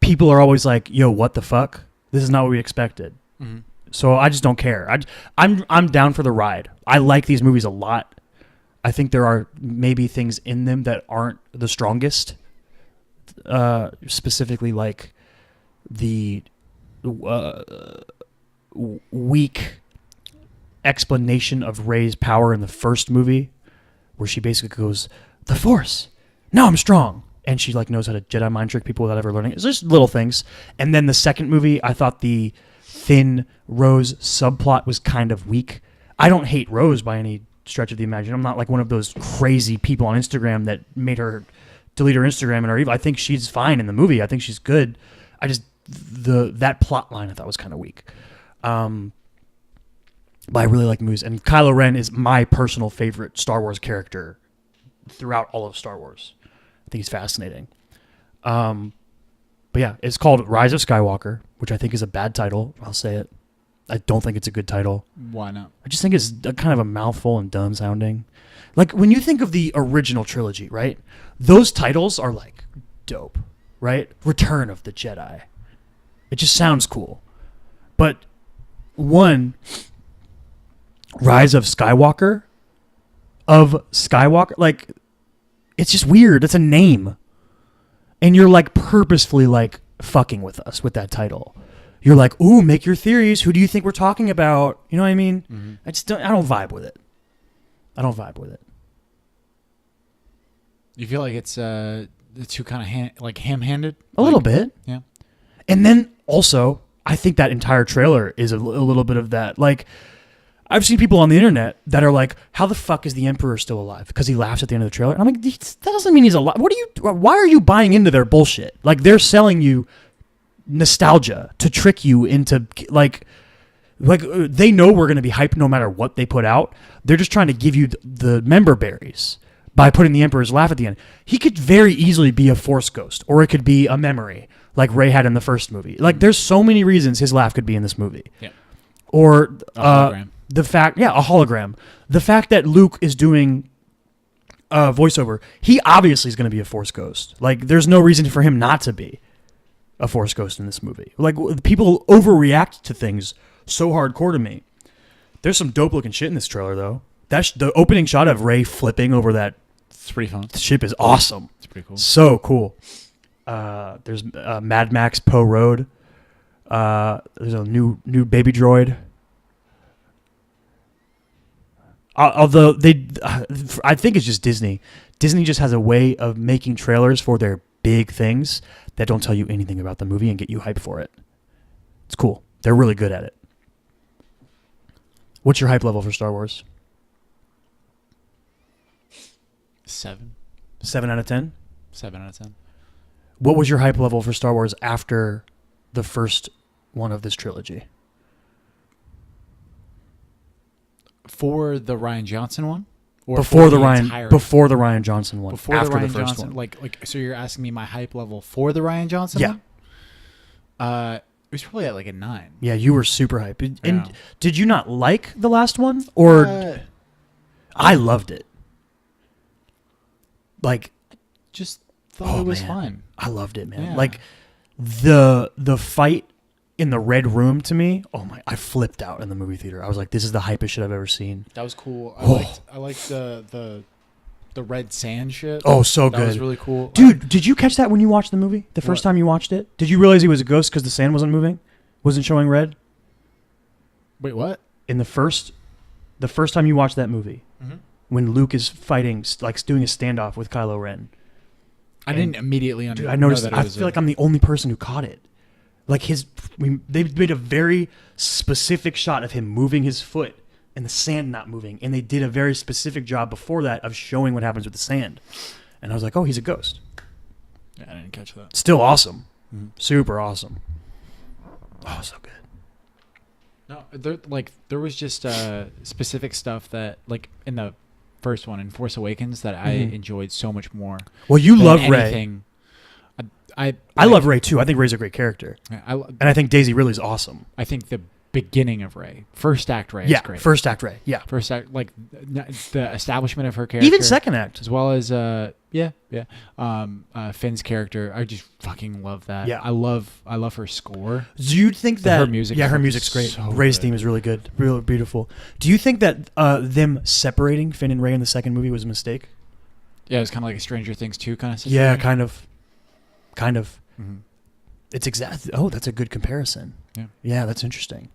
People are always like, "Yo, what the fuck? This is not what we expected." Mm-hmm. So I just don't care. I'm down for the ride. I like these movies a lot. I think there are maybe things in them that aren't the strongest. Specifically, like the weak explanation of Rey's power in the first movie, where she basically goes, "The Force, now I'm strong," and she like knows how to Jedi mind trick people without ever learning. It's just little things. And then the second movie, I thought the Finn Rose subplot was kind of weak. I don't hate Rose by any stretch of the imagination. I'm not like one of those crazy people on Instagram that made her delete her Instagram and her evil. I think she's fine in the movie. I think she's good. I just that plot line I thought was kind of weak. But I really like the movies, and Kylo Ren is my personal favorite Star Wars character throughout all of Star Wars. I think he's fascinating. But yeah, it's called Rise of Skywalker, which I think is a bad title. I'll say it. I don't think it's a good title. Why not? I just think it's kind of a mouthful and dumb sounding. Like when you think of the original trilogy, right? Those titles are like dope, right? Return of the Jedi. It just sounds cool. But Rise of Skywalker, like, it's just weird. It's a name. And you're like purposefully like fucking with us with that title. You're like, ooh, make your theories. Who do you think we're talking about? You know what I mean? Mm-hmm. I don't vibe with it. You feel like it's too kind of ham-handed? A little bit. Yeah. And then also, I think that entire trailer is a little bit of that. Like, I've seen people on the internet that are like, "How the fuck is the Emperor still alive?" Because he laughs at the end of the trailer. And I'm like, that doesn't mean he's alive. Why are you buying into their bullshit? Like, they're selling you nostalgia to trick you into like they know we're going to be hyped no matter what they put out. They're just trying to give you the member berries by putting the Emperor's laugh at the end. He could very easily be a Force ghost, or it could be a memory like Rey had in the first movie. Like, there's so many reasons his laugh could be in this movie. Yeah. Or a hologram. A hologram. The fact that Luke is doing voiceover, he obviously is going to be a Force ghost. Like, there's no reason for him not to be a Force ghost in this movie. Like, people overreact to things so hardcore to me. There's some dope looking shit in this trailer, though. That's the opening shot of Rey flipping over that It's pretty fun. ship is awesome. It's pretty cool. So cool. There's Mad Max Poe Road. There's a new baby droid. Although I think it's just Disney. Disney just has a way of making trailers for their big things that don't tell you anything about the movie and get you hyped for it. It's cool. They're really good at it. What's your hype level for Star Wars? 7. 7 out of 10? 7 out of 10. What was your hype level for Star Wars after the first one of this trilogy? For the Rian Johnson one? Or Before for the entire- Ryan Johnson one. Before after the Rian the first Johnson, one. like, so you're asking me my hype level for the Rian Johnson Yeah. one? It was probably at like a 9. Yeah, you were super hyped. And Yeah. did you not like the last one? Or I loved it. Like, Just thought it was man. fun. I loved it, man. Yeah. Like the fight in the red room to me, I flipped out in the movie theater. I was like, this is the hypest shit I've ever seen. That was cool. Oh. I liked the red sand shit. Oh, so that good. was really cool. Dude, did you catch that when you watched the movie? The first What? time you watched it? Did you realize he was a ghost because the sand wasn't moving? Wasn't showing red? Wait, what? In the first time you watched that movie, Mm-hmm. when Luke is fighting, like doing a standoff with Kylo Ren. I didn't immediately Dude, I noticed. know that I it was feel like I'm the only person who caught it. Like they made a very specific shot of him moving his foot and the sand not moving, and they did a very specific job before that of showing what happens with the sand. And I was like, oh, he's a ghost. Yeah, I didn't catch that. Still awesome, Mm-hmm. super awesome. Oh, so good. No, there was just specific stuff that, like, in the first one, in Force Awakens, that I enjoyed so much more. Well, you than love Rey. anything. I love Rey too. I think Rey's a great character, and I think Daisy Ridley's awesome. I think the beginning of Rey, first act Rey, Yeah, is great. first act Rey. Yeah, First act, like the establishment of her character, even second act. as well as Finn's character. I just fucking love that. Yeah. I love her score. Do you think that her music? Yeah, is her fucking music's great. so Rey's good. theme is really good, really beautiful. Do you think that them separating Finn and Rey in the second movie was a mistake? Yeah, it was kind of like a Stranger Things 2 kind of situation. Yeah, kind of. Mhm. It's exact. Oh, that's a good comparison. Yeah. Yeah, that's interesting.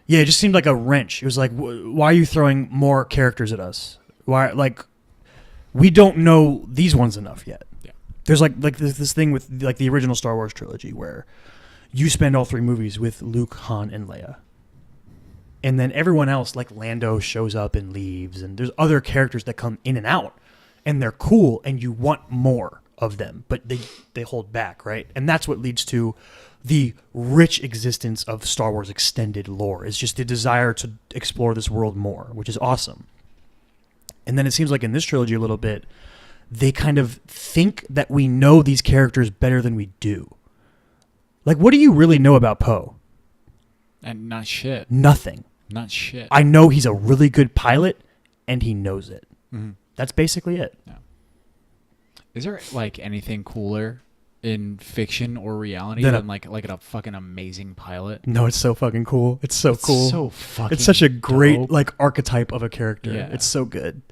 Yeah, it just seemed like a wrench. It was like, why are you throwing more characters at us? Why, like, we don't know these ones enough yet. Yeah. There's like this thing with like the original Star Wars trilogy where you spend all 3 movies with Luke, Han, and Leia. And then everyone else, like Lando, shows up and leaves, and there's other characters that come in and out, and they're cool, and you want more of them, but they hold back, right? And that's what leads to the rich existence of Star Wars extended lore. It's just the desire to explore this world more, which is awesome. And then it seems like in this trilogy a little bit, they kind of think that we know these characters better than we do. Like, what do you really know about Poe? And not shit. Nothing. Not shit. I know he's a really good pilot, and he knows it. Mhm. That's basically it. Yeah. Is there like anything cooler in fiction or reality Than than like a fucking amazing pilot? No, it's so fucking cool. It's so It's cool. so fucking It's such a great dope. like archetype of a character. Yeah. It's so good.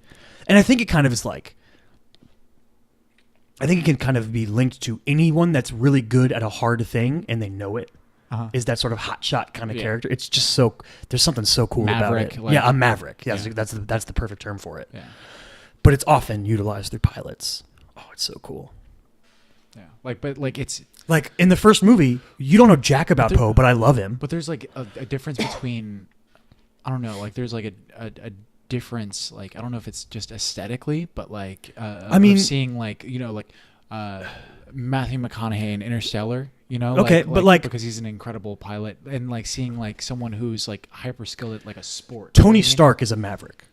And I think it kind of is like, I think it can kind of be linked to anyone that's really good at a hard thing and they know it. Uh-huh. Is that sort of hotshot kind of Yeah. character? It's just so, there's something so cool Maverick, about it. like- Yeah, a maverick. Yeah, Yeah. that's the perfect term for it. Yeah. But it's often utilized through pilots. Oh, it's so cool. Yeah. Like, but like it's Like in the first movie, you don't know jack about Poe, but I love him. But there's like a difference between, I don't know, like there's like a difference, like I don't know if it's just aesthetically, but like I mean, seeing like like Matthew McConaughey in Interstellar, okay, but like because he's an incredible pilot, and like seeing like someone who's like hyper skilled at like a sport. Tony Stark is a maverick.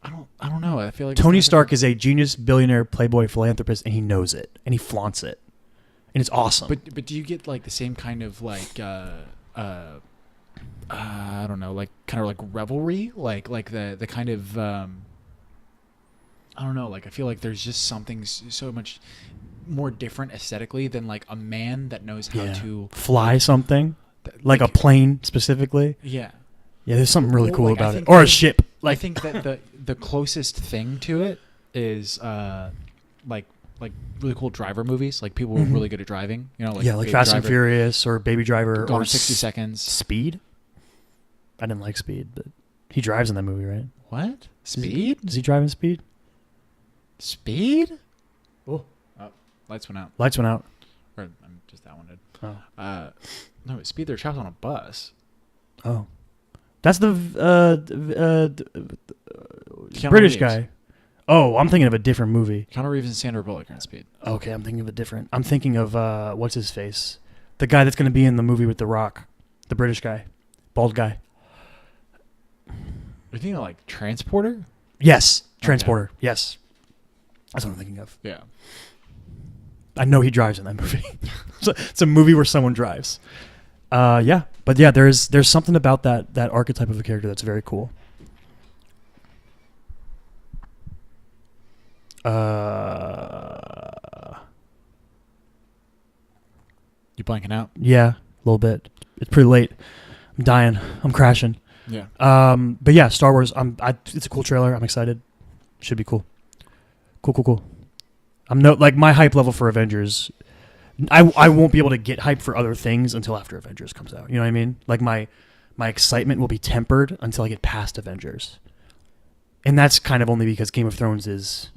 I don't know. I feel like Tony Stark is a genius, billionaire, playboy, philanthropist, and he knows it, and he flaunts it, and it's awesome. But do you get like the same kind of like I don't know, like kind of like revelry, like the kind of I don't know, like I feel like there's just something so much more different aesthetically than like a man that knows how to fly something, like a plane specifically. Yeah. Yeah, there's something really cool like, about it, or a ship. Like I think that the closest thing to it is like really cool driver movies, like people who are really good at driving, like like Fast and Furious or Baby Driver Gone or in 60 Seconds. Speed. I didn't like Speed, but he drives in that movie, right? What? Speed? Does he drive in Speed? Speed? Oh, lights went out. Lights went out. Or just that one did. Oh. No, Speed. They're trapped on a bus. Oh. That's the Keanu British Reeves. guy. Oh, I'm thinking of a different movie. Keanu Reeves and Sandra Bullock are in Speed. Okay, I'm thinking of a different. I'm thinking of what's his face, the guy that's going to be in the movie with The Rock, the British guy, bald guy. Are you thinking of like Transporter? Yes, Transporter. Okay. Yes, that's what I'm thinking of. Yeah, I know he drives in that movie. It's a movie where someone drives. Yeah, but yeah, there's something about that archetype of a character that's very cool. You blanking out? Yeah, a little bit. It's pretty late. I'm dying. I'm crashing. Yeah. But yeah, Star Wars. It's a cool trailer. I'm excited. Should be cool. Cool. My hype level for Avengers. I won't be able to get hype for other things until after Avengers comes out. You know what I mean? Like my excitement will be tempered until I get past Avengers, and that's kind of only because Game of Thrones is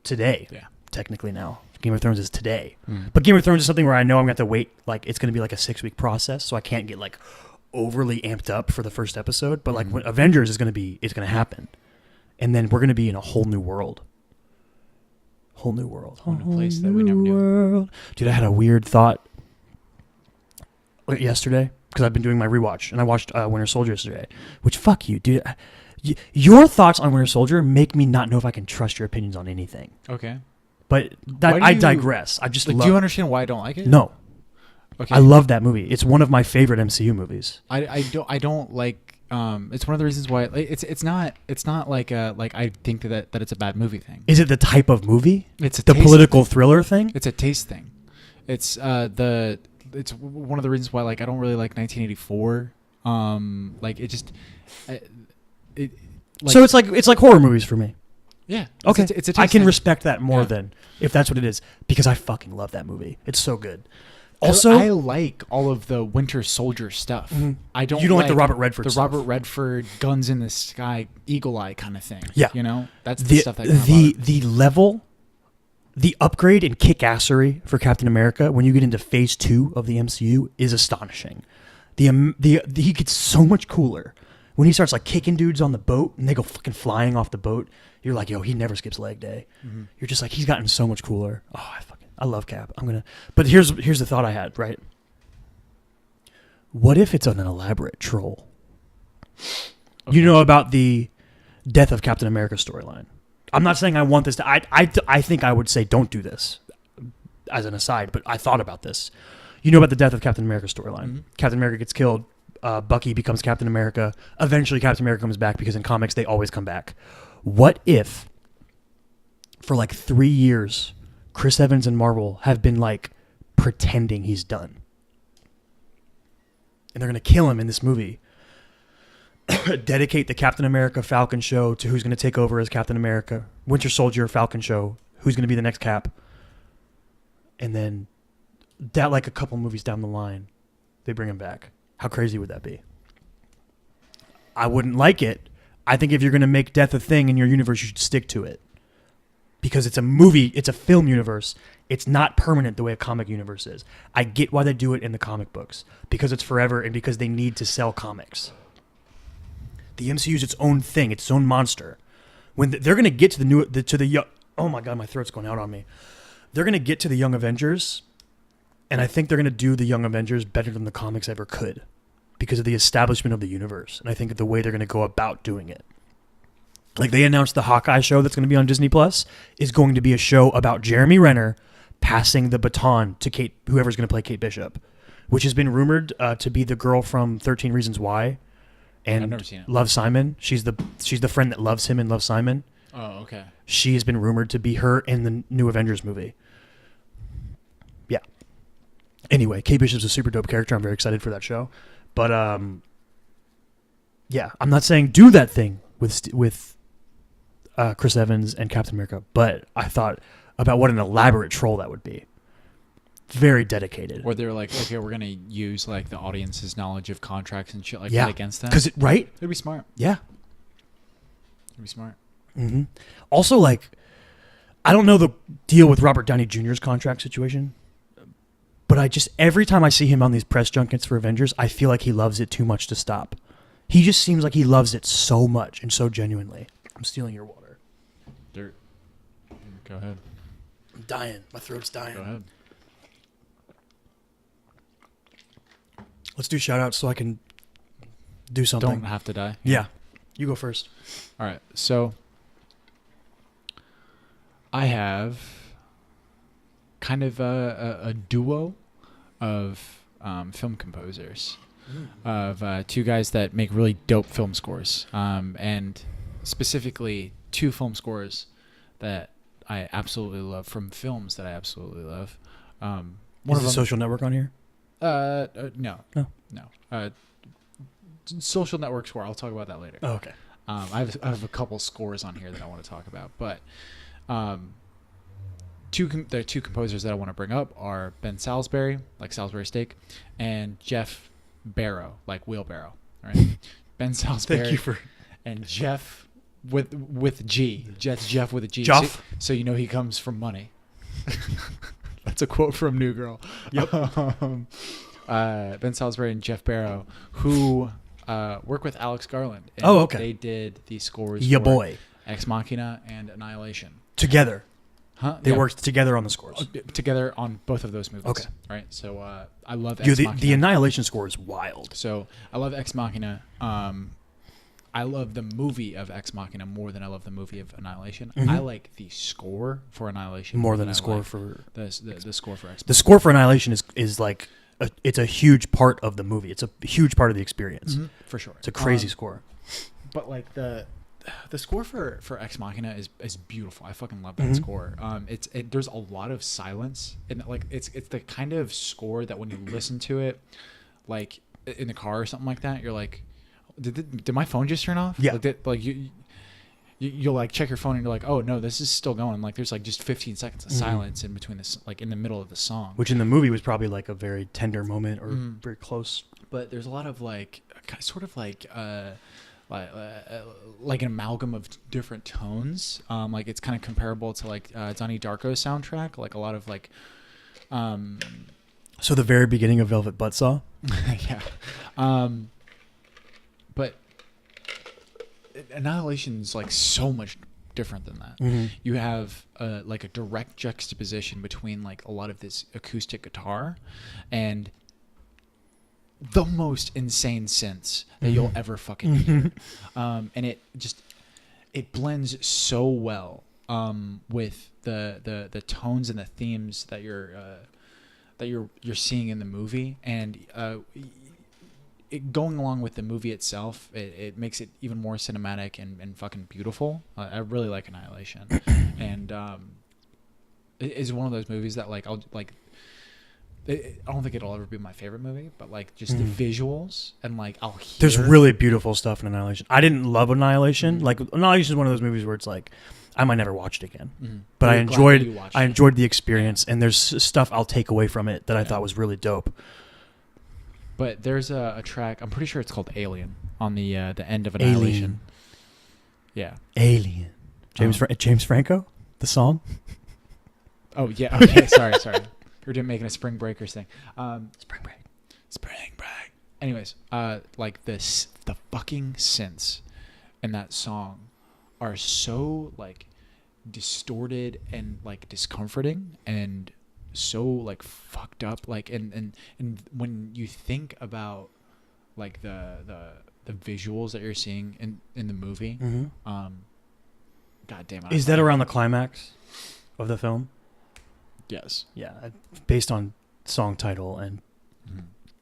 today. Yeah. Technically now, Game of Thrones is today. Mm. But Game of Thrones is something where I know I'm going to have to wait. Like it's going to be like a 6-week process, so I can't get like overly amped up for the first episode. But like when Avengers it's going to happen, and then we're going to be in a whole new world. Whole new world. Whole new place that we never knew. Dude, I had a weird thought yesterday because I've been doing my rewatch, and I watched Winter Soldier yesterday. Which fuck you, dude. Your thoughts on Winter Soldier make me not know if I can trust your opinions on anything. Okay. But I digress. I just do you understand why I don't like it? No. Okay. I love that movie. It's one of my favorite MCU movies. I don't like. It's one of the reasons why it's not like I think that it's a bad movie thing. Is it the type of movie? It's the political thriller thing. It's a taste thing. It's it's one of the reasons why like I don't really like 1984. Like it just so it's like horror movies for me. Yeah. Okay. It's a taste I can thing. respect that more than if that's what it is, because I fucking love that movie. It's so good. Also, I like all of the Winter Soldier stuff. Mm-hmm. I don't. You don't like the Robert Redford the stuff. Robert Redford guns in the sky, eagle eye kind of thing. Yeah, that's the stuff that the level, the upgrade in kick-assery for Captain America when you get into Phase 2 of the MCU is astonishing. He gets so much cooler when he starts like kicking dudes on the boat and they go fucking flying off the boat. You're like, yo, he never skips leg day. Mm-hmm. You're just like, he's gotten so much cooler. Oh, I love Cap. But here's the thought I had, right? What if it's an elaborate troll? Okay. You know about the death of Captain America storyline. I'm not saying I want this to. I think I would say don't do this as an aside, but I thought about this. You know about the death of Captain America storyline. Mm-hmm. Captain America gets killed. Bucky becomes Captain America. Eventually, Captain America comes back because in comics they always come back. What if, for like 3 years, Chris Evans and Marvel have been like pretending he's done, and they're gonna kill him in this movie? Dedicate the Captain America Falcon show to who's gonna take over as Captain America, Winter Soldier Falcon show, who's gonna be the next Cap, and then that like a couple movies down the line, they bring him back. How crazy would that be? I wouldn't like it. I think if you're gonna make death a thing in your universe, you should stick to it. because it's a movie, it's a film universe. It's not permanent the way a comic universe is. I get why they do it in the comic books, because it's forever and because they need to sell comics. The MCU is its own thing, its own monster. When they're going to get to the oh my God, my throat's going out on me. They're going to get to the Young Avengers, and I think they're going to do the Young Avengers better than the comics ever could because of the establishment of the universe. And I think the way they're going to go about doing it. Like they announced the Hawkeye show that's going to be on Disney Plus is going to be a show about Jeremy Renner passing the baton to whoever's going to play Kate Bishop, which has been rumored to be the girl from 13 Reasons Why and I've never seen it. Love Simon. She's the friend that loves him and loves Simon. Oh, okay. She has been rumored to be her in the new Avengers movie. Yeah. Anyway, Kate Bishop's a super dope character. I'm very excited for that show. But yeah, I'm not saying do that thing with Chris Evans and Captain America, but I thought about what an elaborate troll that would be. Very dedicated. Or they're like, okay, we're gonna use like the audience's knowledge of contracts and shit like yeah. that against them. Right? It'd be smart. Yeah. It'd be smart. Mm-hmm. Also, like, I don't know the deal with Robert Downey Jr.'s contract situation, but every time I see him on these press junkets for Avengers, I feel like he loves it too much to stop. He just seems like he loves it so much and so genuinely. I'm stealing your water. Dirt. Go ahead. I'm dying. My throat's dying. Go ahead. Let's do shout outs so I can do something. Don't have to die. Yeah. You go first. All right. So I have kind of a duo of film composers, of two guys that make really dope film scores, and specifically two film scores that I absolutely love from films that I absolutely love. One of the Social Network on here? No. Oh. No. Social Network score. I'll talk about that later. Oh, okay. I have a couple scores on here that I want to talk about, but the two composers that I want to bring up are Ben Salisbury, like Salisbury steak, and Jeff Barrow, like wheelbarrow. All right, Ben Salisbury. Thank you for and Jeff with G. Jeff with a G. Jeff. So you know he comes from money. That's a quote from New Girl. Yep. Ben Salisbury and Jeff Barrow, who work with Alex Garland. And okay. They did the scores Ya for boy. Ex Machina and Annihilation. Together. Huh? They worked together on the scores. Together on both of those movies. Okay. Right. So I love Dude, Ex Machina. the Annihilation score is wild. So I love Ex Machina. I love the movie of Ex Machina more than I love the movie of Annihilation. Mm-hmm. I like the score for Annihilation more than the I score like for the score for Ex Machina. the score for Annihilation is like it's a huge part of the movie. It's a huge part of the experience. Mm-hmm. For sure. It's a crazy score. But like the score for Ex Machina is beautiful. I fucking love that score. There's a lot of silence, and like it's the kind of score that when you listen to it, like in the car or something like that, you're like, did my phone just turn off? Yeah. Like you'll like check your phone and you're like, oh no, this is still going. Like there's like just 15 seconds of silence in between this, like in the middle of the song. Which in the movie was probably like a very tender moment or very close. But there's a lot of like sort of like an amalgam of different tones. Like it's kind of comparable to like Donnie Darko's soundtrack. Like a lot of like. So the very beginning of Velvet Buzzsaw. Yeah. But Annihilation's like so much different than that. Mm-hmm. You have like a direct juxtaposition between like a lot of this acoustic guitar and the most insane synths that you'll ever fucking hear. And it blends so well with the tones and the themes that you're seeing in the movie, and going along with the movie itself, it makes it even more cinematic and fucking beautiful. I really like Annihilation, and it is one of those movies that like I'll like. I don't think it'll ever be my favorite movie, but like just the visuals and like I'll hear. There's really beautiful stuff in Annihilation. I didn't love Annihilation. Like Annihilation is one of those movies where it's like I might never watch it again, but I enjoyed the experience, and there's stuff I'll take away from it that I thought was really dope. But there's a track, I'm pretty sure it's called Alien, on the end of Annihilation. Alien. Yeah. Alien. James Franco? The song? Oh, yeah. Okay. Sorry. We're making a Spring Breakers thing. Spring break. Spring Break. Anyways, like the fucking synths in that song are so like distorted and like discomforting and so like fucked up. Like and when you think about like the visuals that you're seeing in the movie, God damn it. Is that around the climax of the film? Yes. Yeah, based on song title and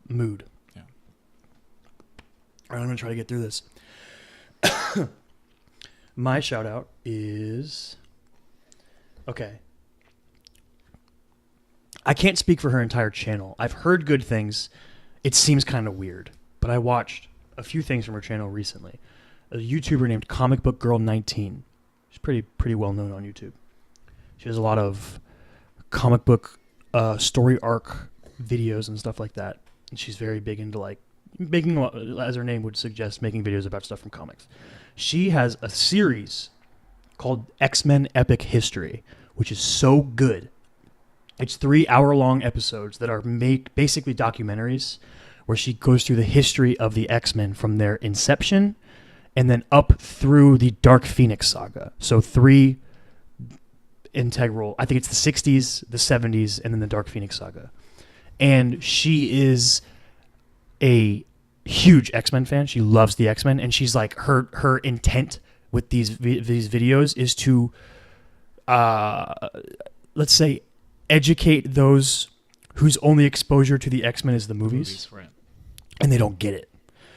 mood. Yeah. All right, I'm going to try to get through this. My shout out is... Okay. I can't speak for her entire channel. I've heard good things. It seems kind of weird, but I watched a few things from her channel recently. A YouTuber named Comic Book Girl 19. She's pretty well known on YouTube. She has a lot of comic book story arc videos and stuff like that. And she's very big into like making, as her name would suggest, making videos about stuff from comics. She has a series called X-Men Epic History, which is so good. It's 3-hour-long episodes that are basically documentaries where she goes through the history of the X-Men from their inception and then up through the Dark Phoenix saga. So 3 integral, I think it's the 60s, the 70s, and then the Dark Phoenix saga. And she is a huge X-Men fan. She loves the X-Men, and she's like, her intent with these videos is to, let's say, educate those whose only exposure to the X-Men is the movies. Right. And they don't get it.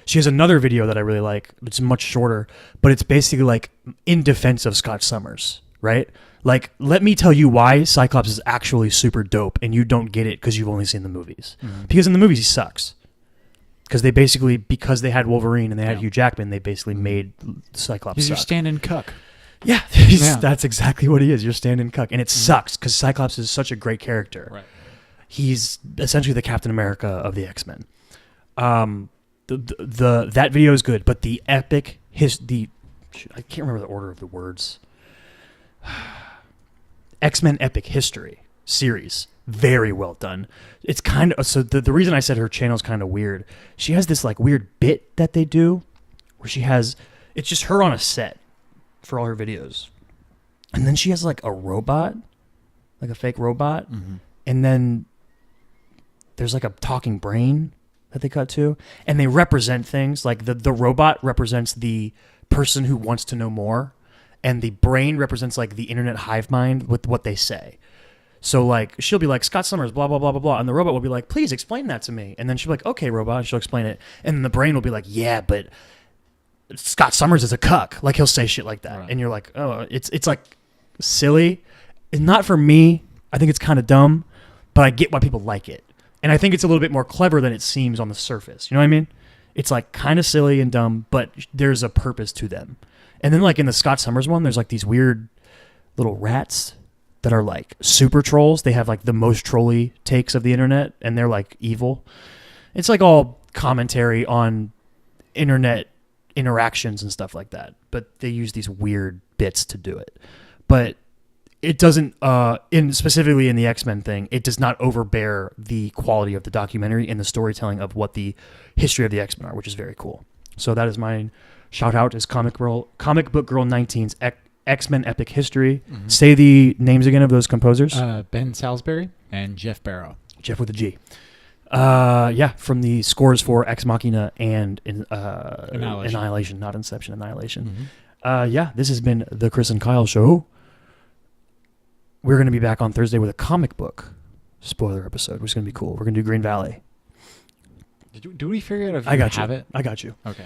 She has another video that I really like. It's much shorter, but it's basically like in defense of Scott Summers, right? Like, let me tell you why Cyclops is actually super dope and you don't get it because you've only seen the movies. Mm-hmm. Because in the movies he sucks. Because they had Wolverine and they had Hugh Jackman, they basically made Cyclops He's suck. your stand-in cuck. Yeah, that's exactly what he is. You're stand-in cuck. And it sucks because Cyclops is such a great character. Right. He's essentially the Captain America of the X-Men. That video is good, but the epic I can't remember the order of the words. X-Men Epic History series, very well done. It's kind of so the reason I said her channel is kind of weird. She has this like weird bit that they do where it's just her on a set for all her videos, and then she has like a robot, like a fake robot, and then there's like a talking brain that they cut to, and they represent things like the robot represents the person who wants to know more, and the brain represents like the internet hive mind with what they say. So like she'll be like, Scott Summers, blah blah blah blah blah, and the robot will be like, please explain that to me, and then she'll be like, okay robot, and she'll explain it, and then the brain will be like, yeah, but Scott Summers is a cuck, like he'll say shit like that, right. And you're like, oh, it's like silly, and not for me. I think it's kind of dumb, but I get why people like it. And I think it's a little bit more clever than it seems on the surface. You know what I mean? It's like kind of silly and dumb, but there's a purpose to them. And then like in the Scott Summers one, there's like these weird little rats that are like super trolls. They have like the most trolly takes of the internet, and they're like evil. It's like all commentary on internet interactions and stuff like that. But they use these weird bits to do it. But it doesn't, specifically in the X-Men thing, it does not overbear the quality of the documentary and the storytelling of what the history of the X-Men are, which is very cool. So that is my shout out is Comic Book Girl 19's X-Men Epic History. Mm-hmm. Say the names again of those composers. Ben Salisbury and Jeff Barrow. Jeff with a G. From the scores for Ex Machina and Annihilation, not Inception, Annihilation. Mm-hmm. This has been the Chris and Kyle Show. We're going to be back on Thursday with a comic book spoiler episode, which is going to be cool. We're going to do Green Valley. Do we figure out if you have it? I got you. Okay.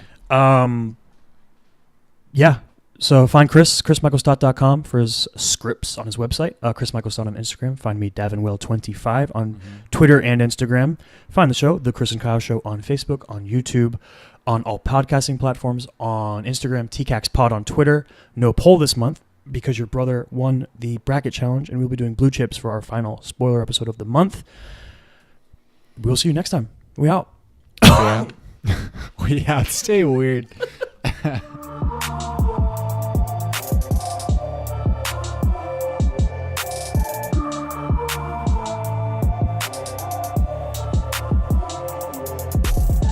So find chrismichaelstott.com for his scripts on his website. Chris Michael Stott on Instagram. Find me, DavinWill25 on Twitter and Instagram. Find the show, The Chris and Kyle Show, on Facebook, on YouTube, on all podcasting platforms, on Instagram, tcaks pod on Twitter. No poll this month, because your brother won the bracket challenge, and we'll be doing blue chips for our final spoiler episode of the month. We'll see you next time. We out. We out. Stay weird.